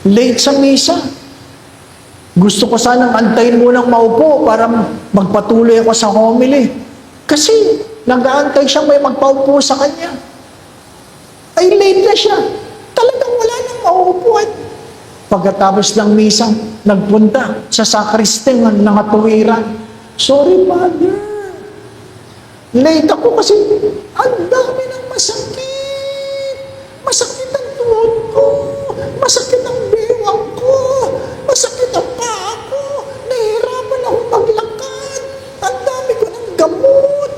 A: Late sa misa. Gusto ko sanang antayin munang maupo para magpatuloy ako sa homily. Kasi nag-aantay siyang may magpaupo sa kanya. Ay late na siya. Talagang wala nang mauupuan. Pagkatapos ng misa, nagpunta sa sakristing ng katuwiran. Sorry, Father. Late ako kasi ang dami ng masakit. Masakit ang tuhod ko. Masakit ang bewang ko. Masakit ang paa ko. Nahihirapan akong maglakad. Ang dami ko ng gamot.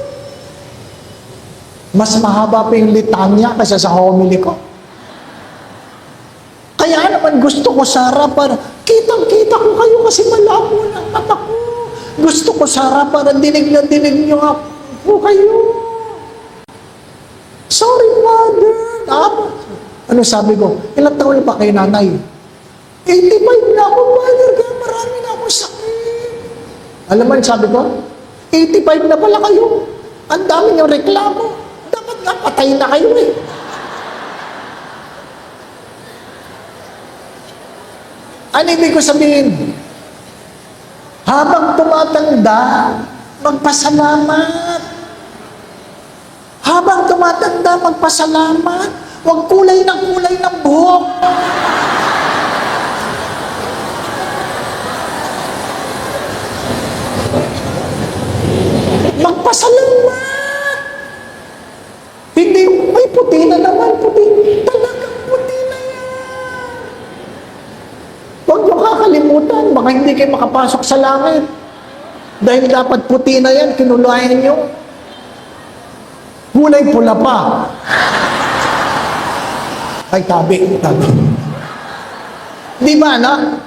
A: Mas mahaba pa yung litanya kaysa sa homily ko. Kaya naman gusto ko sa harapan, kitang-kita ko kayo kasi malabo ng mata ko. Gusto ko sa harapan, dinig na dinig niyo ako kayo. Sorry, Father. Ano sabi ko? Ilang taon na ba kayo, nanay? 85 na ako, Father, kaya marami na ako sakit. Alam mo, sabi ko, 85 na pala kayo. Ang dami niyong reklamo. Dapat nga patay na kayo eh. Ano ibig ko sabihin? Habang tumatanda, magpasalamat. Habang tumatanda, magpasalamat. Huwag kulay ng buhok. Magpasalamat. Hindi, may puti na naman, puti. Talagang puti na yan. Huwag mo kakalimutan, baka hindi kayo makapasok sa langit. Dahil dapat puti na yan, kinulayan nyo. Kulay pula pa. Ay, tabi. Di ba, anak?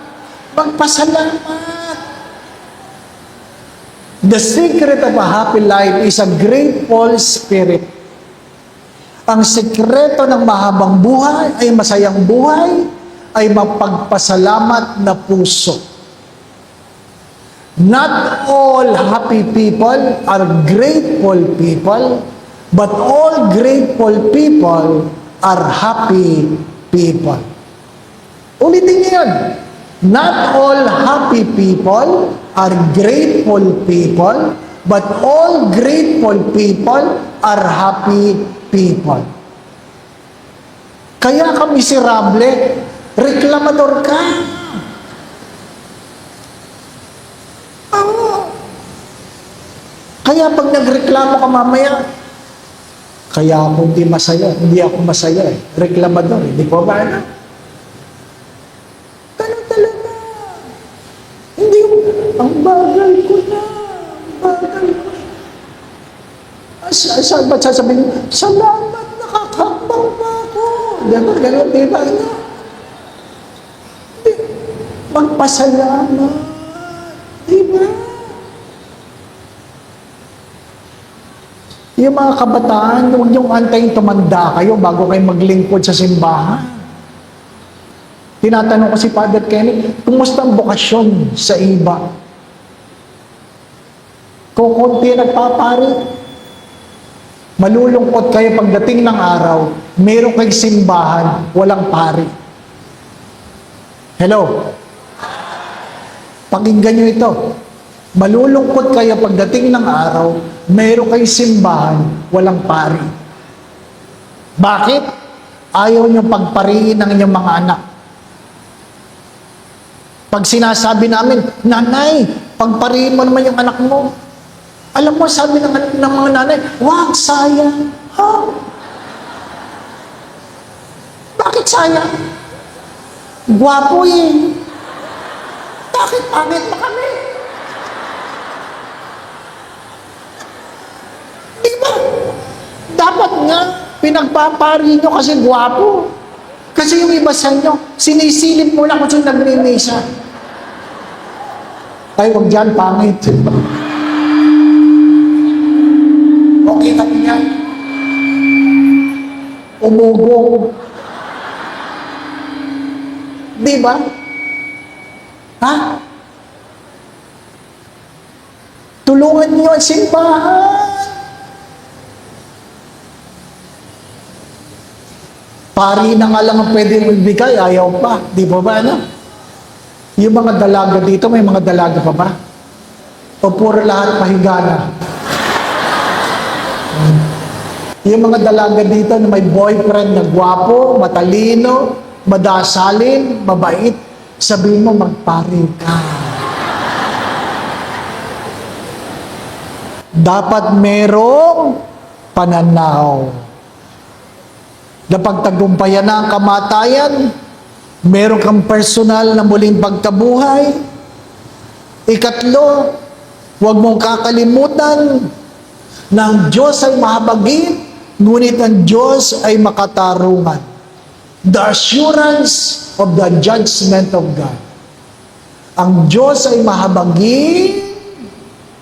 A: Magpasalamat. The secret of a happy life is a grateful spirit. Ang sekreto ng mahabang buhay ay masayang buhay, ay mapagpasalamat na puso. Not all happy people are grateful people, but all grateful people are happy people. Ulitin niyo yun. Not all happy people are grateful people, but all grateful people are happy people. Kaya ka miserable, reklamador ka. Kaya pag nagreklamo ka mamaya, kaya ako hindi ako masaya eh. Reklamador, hindi po ba ano? Ganun talaga. Hindi, ang bagal ko na. Ba't sasabihin, salamat, nakakabang pa ako. Diba, ganun, diba, ano? Magpasalamat. Diba? Yung mga kabataan, huwag niyong antayin tumanda kayo bago kayo maglingkod sa simbahan. Tinatanong ko si Father Kenny, kumusta ang bokasyon sa iba? Kung konti nagpapari, malulungkot kayo pagdating ng araw, meron kayong simbahan, walang pari. Hello? Pakinggan niyo ito. Malulungkot kayo pagdating ng araw, mayroon kayong simbahan, walang pari. Bakit? Ayaw niyong pagpariin ng inyong mga anak. Pag sinasabi namin, nanay, pagpariin mo naman yung anak mo. Alam mo, sabi ng mga nanay, wag, sayang. Ha? Bakit sayang? Gwapo eh. Bakit pangit pa kami? Diba? Dapat nga, pinagpapari nyo kasi gwapo. Kasi yung iba sa inyo, sinisilip mo lang kung saan nagmimisa. Ay, huwag dyan, pangit. Okay tayo niya. Umugong. Diba? Ha? Tulungan niyo ang simbahan. Pari na nga lang ang pwede magbigay, ayaw pa. Di ba ba, ano? Yung mga dalaga dito, may mga dalaga pa ba? O puro lahat pahiga na? Yung mga dalaga dito na may boyfriend na gwapo, matalino, madasalin, mabait, sabihin mo, magpari ka. Dapat merong pananaw. Na pagtagumpayan na ang kamatayan, meron kang personal na muling pagkabuhay. Ikatlo, huwag mong kakalimutan na ang Diyos ay mahabagin, ngunit ang Diyos ay makatarungan. The assurance of the judgment of God. Ang Diyos ay mahabagin,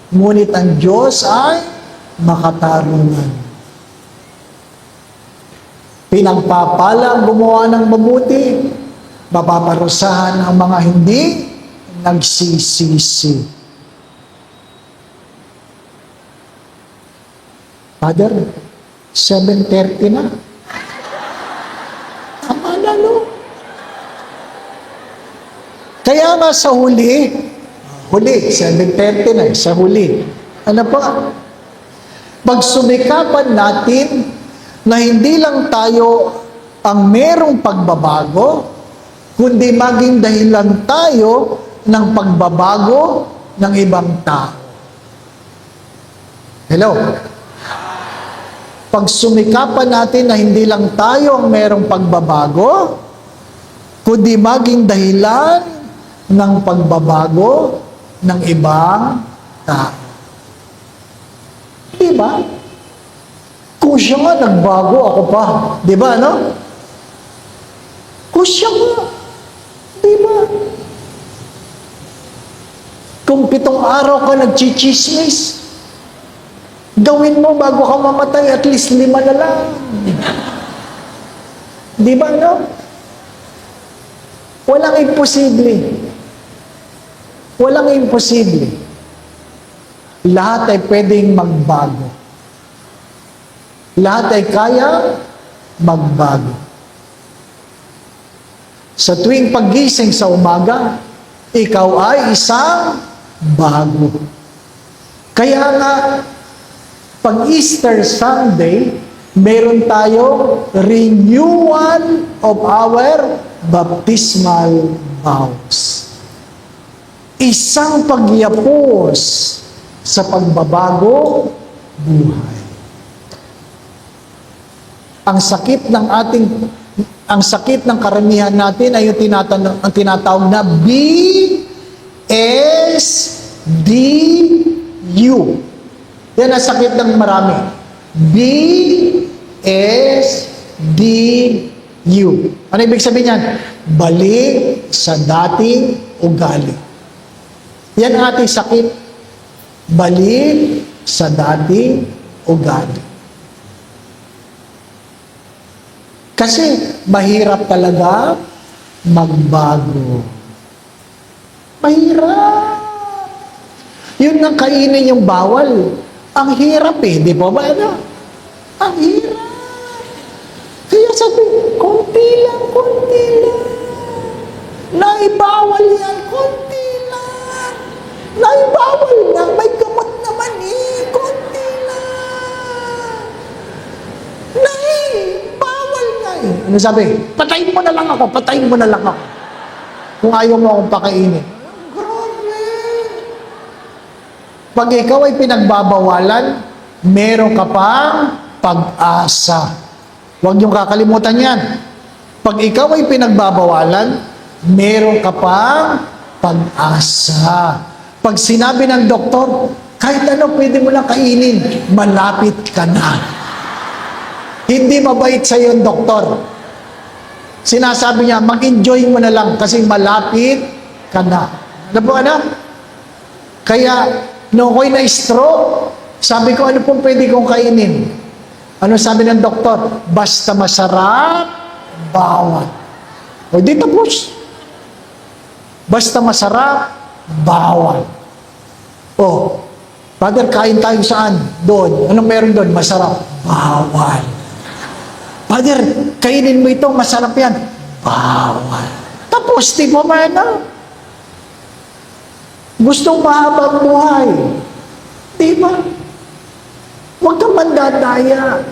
A: ngunit ang Diyos ay makatarungan. Pinagpapala ang gumawa ng mabuti, mapaparusahan ang mga hindi nagsisisi. Father, 7:30 na. Tama na, no? Kaya nga sa huli, 7:30 na, sa huli. Ano pa? Pagsumikapan natin na hindi lang tayo ang merong pagbabago, kundi maging dahilan tayo ng pagbabago ng ibang tao. Hello? Pagsumikapan natin na hindi lang tayo ang merong pagbabago, kundi maging dahilan ng pagbabago ng ibang tao. Di ba? Kung siya nga nagbago, ako pa. Di ba, no? Kung siya nga. Di ba? Kung 7 araw ka nagchichismis, gawin mo bago ka mamatay, at least 5 na lang. Di ba, no? Walang imposible. Walang imposible. Lahat ay pwedeng magbago. Lahat ay kaya magbago. Sa tuwing paggising sa umaga, ikaw ay isang bago. Kaya nga, pag Easter Sunday, meron tayong renewal of our baptismal vows. Isang pagyapos sa pagbabago buhay. Ang sakit ng karamihan natin ay yung tinatawag na BSDU. Yan ang sakit ng marami. BSDU. Ano ibig sabihin yan? Balik sa dating ugali. Yan ang ating sakit. Balik sa dating ugali. Kasi mahirap talaga magbago. Mahirap. Yun ang kainin yung bawal. Ang hirap di ba ba? Ano? Ang hirap. Kaya sabi, konti lang. Naibawal yan, konti lang. Naibawal na, may gamot naman konti lang. Naibawal na Ano sabi? Patayin mo na lang ako. Kung ayaw mo akong pakainin. Pag ikaw ay pinagbabawalan, meron ka pang pag-asa. Huwag niyong kakalimutan yan. Pag ikaw ay pinagbabawalan, meron ka pang pag-asa. Pag sinabi ng doktor, kahit ano pwede mo lang kainin, malapit ka na. Hindi mabait sa iyo ang doktor. Sinasabi niya, mag-enjoy mo na lang kasi malapit ka na. Ano po, ano? Kaya, nung ako'y na-stroke, sabi ko, ano pong pwede kong kainin? Ano sabi ng doktor? Basta masarap, bawal. O di tapos. Basta masarap, bawal. O, Father, kain tayo saan? Doon. Anong meron doon? Masarap, bawal. Father, kainin mo ito, masarap yan. Bawal. Tapos, di mo ba na? Gustong mahabang buhay. Di ba? Huwag kang mandadaya.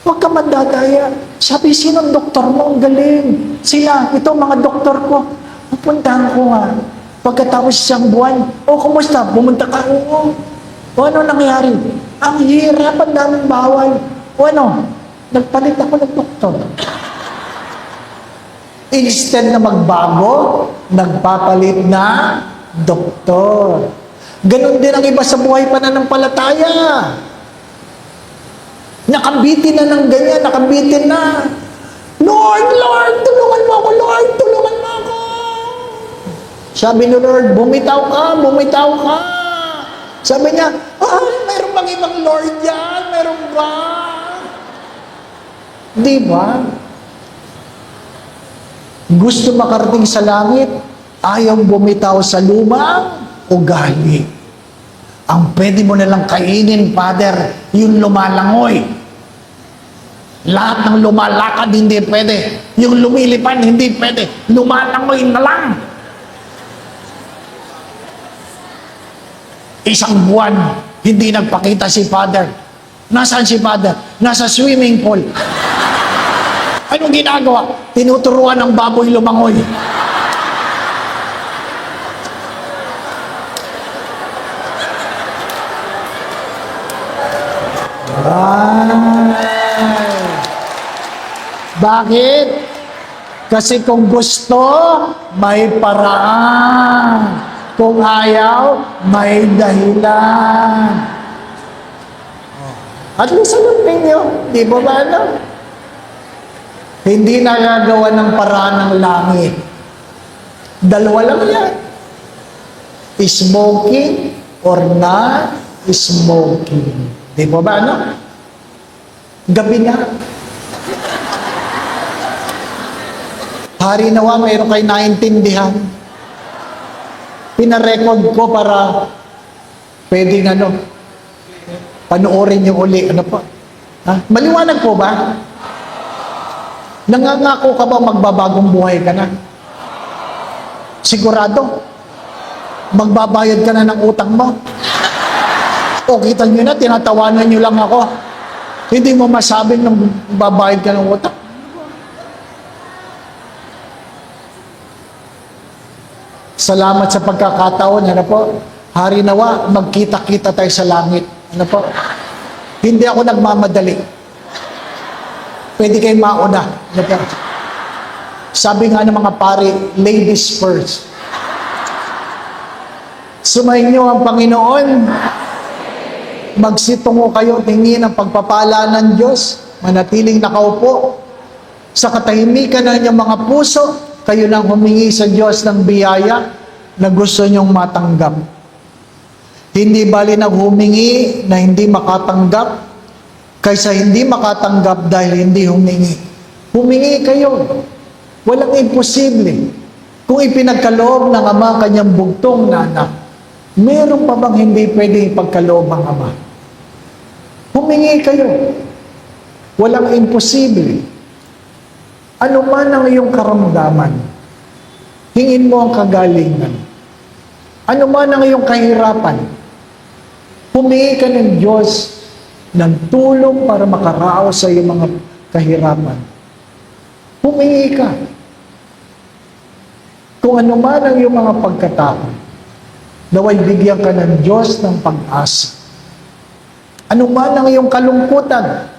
A: Huwag kang mandadaya. Sabi, sinong doktor mo? Ang galing. Sila, ito mga doktor ko. Pupuntahan ko nga. Pagkatapos isang buwan, kumusta? Pumunta ka? Oo. O ano nangyari? Ang hirap, ang daming bawal. O ano? Nagpalit ako ng doktor. Instead na magbago, nagpapalit na doktor. Ganon din ang iba sa buhay pananampalataya. Nakabitin na ng ganyan, nakabitin na. Lord, tulungan mo ako, Lord, tulungan mo ako. Sabi ni Lord, bumitaw ka. Sabi niya, mayroon bang ibang Lord yan? Mayroon ba? Di ba? Gusto makarating sa langit, ayaw bumitaw sa lumang ugali. Ang pwede mo nalang kainin, Father, yung lumalangoy. Lahat ng lumalakad, hindi pwede. Yung lumilipan, hindi pwede. Lumalangoy na lang. Isang buwan, hindi nagpakita si Father. Nasaan si Father? Nasa swimming pool. Anong ginagawa? Tinuturuan ng baboy lumangoy. Bakit? Kasi kung gusto, may paraan. Kung ayaw, may dahilan. At least alam ninyo, di ba ba alam? Hindi nagagawa ng paraan ng langit. Dalawa lang yan. Smoking or not smoking. Di ba ba ano? Gabi na. Hari nawa, mayroon kayo naintindihan. Pinarecord ko para pwedeng panoorin niyo uli. Ano po? Ha? Maliwanag po ba? Nangangako ka ba magbabagong buhay ka na? Sigurado? Magbabayad ka na ng utang mo? O kita nyo na, tinatawanan nyo lang ako. Hindi mo masabing nang babayad ka ng utang. Salamat sa pagkakataon. Ano po? Hari nawa, magkita-kita tayo sa langit. Ano po? Hindi ako nagmamadali. Pwede kayong mauna. Ano po? Sabi nga ng mga pari, ladies first. Sumainyo ang Panginoon. Magsitungo kayo, tingin ang pagpapala ng Diyos. Manatiling nakaupo. Sa katahimikan ng inyong mga puso, kayo nang humingi sa Diyos ng biyaya na gusto nyong matanggap. Hindi bali naghumingi na hindi makatanggap kaysa hindi makatanggap dahil hindi humingi. Humingi kayo. Walang imposible. Kung ipinagkaloob ng Ama kanyang bugtong na anak, meron pa bang hindi pwede ipagkaloob ang Ama? Humingi kayo. Walang imposible. Ano man ang iyong karamdaman, hingin mo ang kagalingan. Ano man ang iyong kahirapan, humingi ka ng Diyos ng tulong para makaraos sa iyong mga kahirapan. Humingi ka. Kung ano man ang iyong mga pagkatao, naway bigyan ka ng Diyos ng pag-asa. Ano man ang iyong kalungkutan,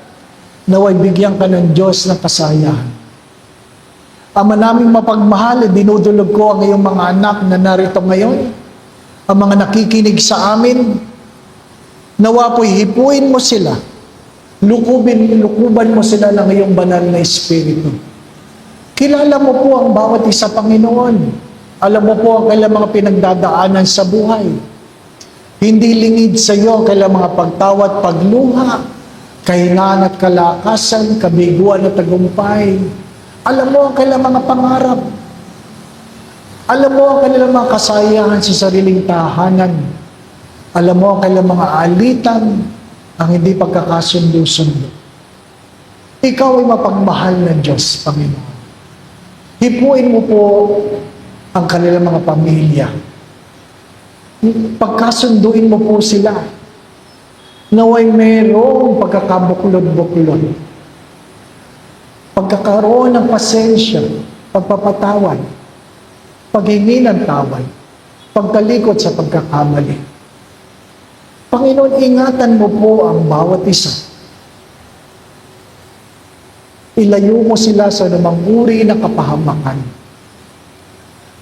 A: naway bigyan ka ng Diyos ng kasayahan. Ama naming mapagmahal, dinudulog ko ang iyong mga anak na narito ngayon, ang mga nakikinig sa amin, nawa po'y hipuin mo sila, lukuban mo sila ng iyong banal na Espiritu. Kilala mo po ang bawat isa, Panginoon. Alam mo po ang kailang mga pinagdadaanan sa buhay. Hindi lingid sa iyo ang kailang mga pagtawat, pagluha, kahinaan at kalakasan, kabiguan at tagumpay. Alam mo ang kailang mga pangarap. Alam mo ang kailang mga kasayahan sa sariling tahanan. Alam mo ang kailang mga alitan, ang hindi pagkakasundo-sundo. Ikaw ay mapagmahal ng Diyos, Panginoon. Hipuin mo po ang kanilang mga pamilya. Pagkasunduin mo po sila. Naway mayroong pagkakabuklod-buklod. Pagkakaroon ng pasensya, pagpapatawad, paghingi ng tawad, pagtalikod sa pagkakamali. Panginoon, ingatan mo po ang bawat isa. Ilayo mo sila sa anumang uri ng kapahamakan.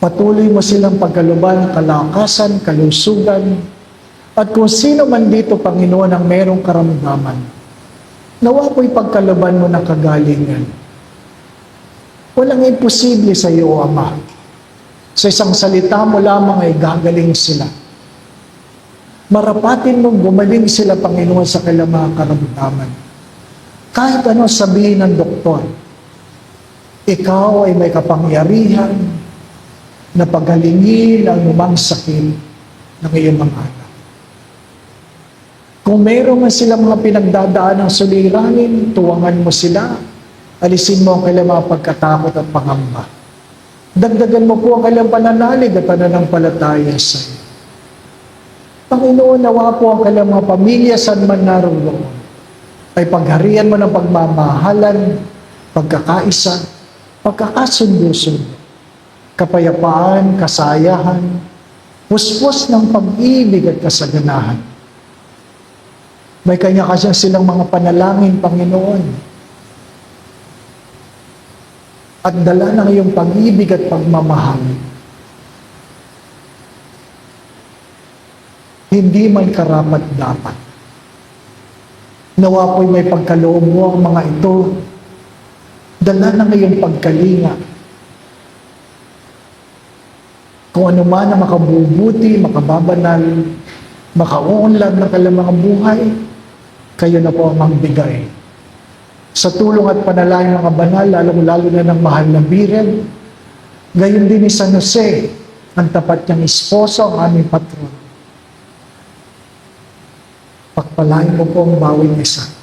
A: Patuloy mo silang pagkaluban ng kalakasan, kalusugan, at kung sino man dito, Panginoon, ang merong karamdaman, nawa po'y pagkaluban mo ng kagalingan. Walang imposible sa iyo, O Ama. Sa isang salita mo lamang ay gagaling sila. Marapatin mong gumaling sila, Panginoon, sa kailang mga karamdaman. Kahit ano sabihin ng doktor, ikaw ay may kapangyarihan na pagalingin ang anumang sakit ng iyong mga anak. Kung mayroon man silang mga pinagdadaan ng suliranin, tuwangan mo sila, alisin mo ang kailang mga pagkatakot at pangamba. Dagdagan mo po ang kailang pananalig at pananampalataya sa iyo. Panginoon, nawa po ang kailang mga pamilya saan man naroon ay pagharian mo ng pagmamahalan, pagkakaisa, pagkakasundo-sundo, kapayapaan, kasayahan, puspos ng pag-ibig at kasaganahan. May kanya-kanya silang mga panalangin, Panginoon. At dala ng iyong pag-ibig at pagmamahal. hindi man karapat dapat. Nawa po'y may pagkaloob mo ang mga ito. Dala na ngayong pagkalinga. Kung ano man ang makabubuti, makababanal, makauunlad ng kanilang mga buhay, kayo na po ang magbigay. Sa tulong at panalangin ng mga banal, lalo na ng mahal na Biren, gayon din ni San Jose, ang tapat niyang esposo, ang aming patron. Pagpalain mo po ang bawat isa.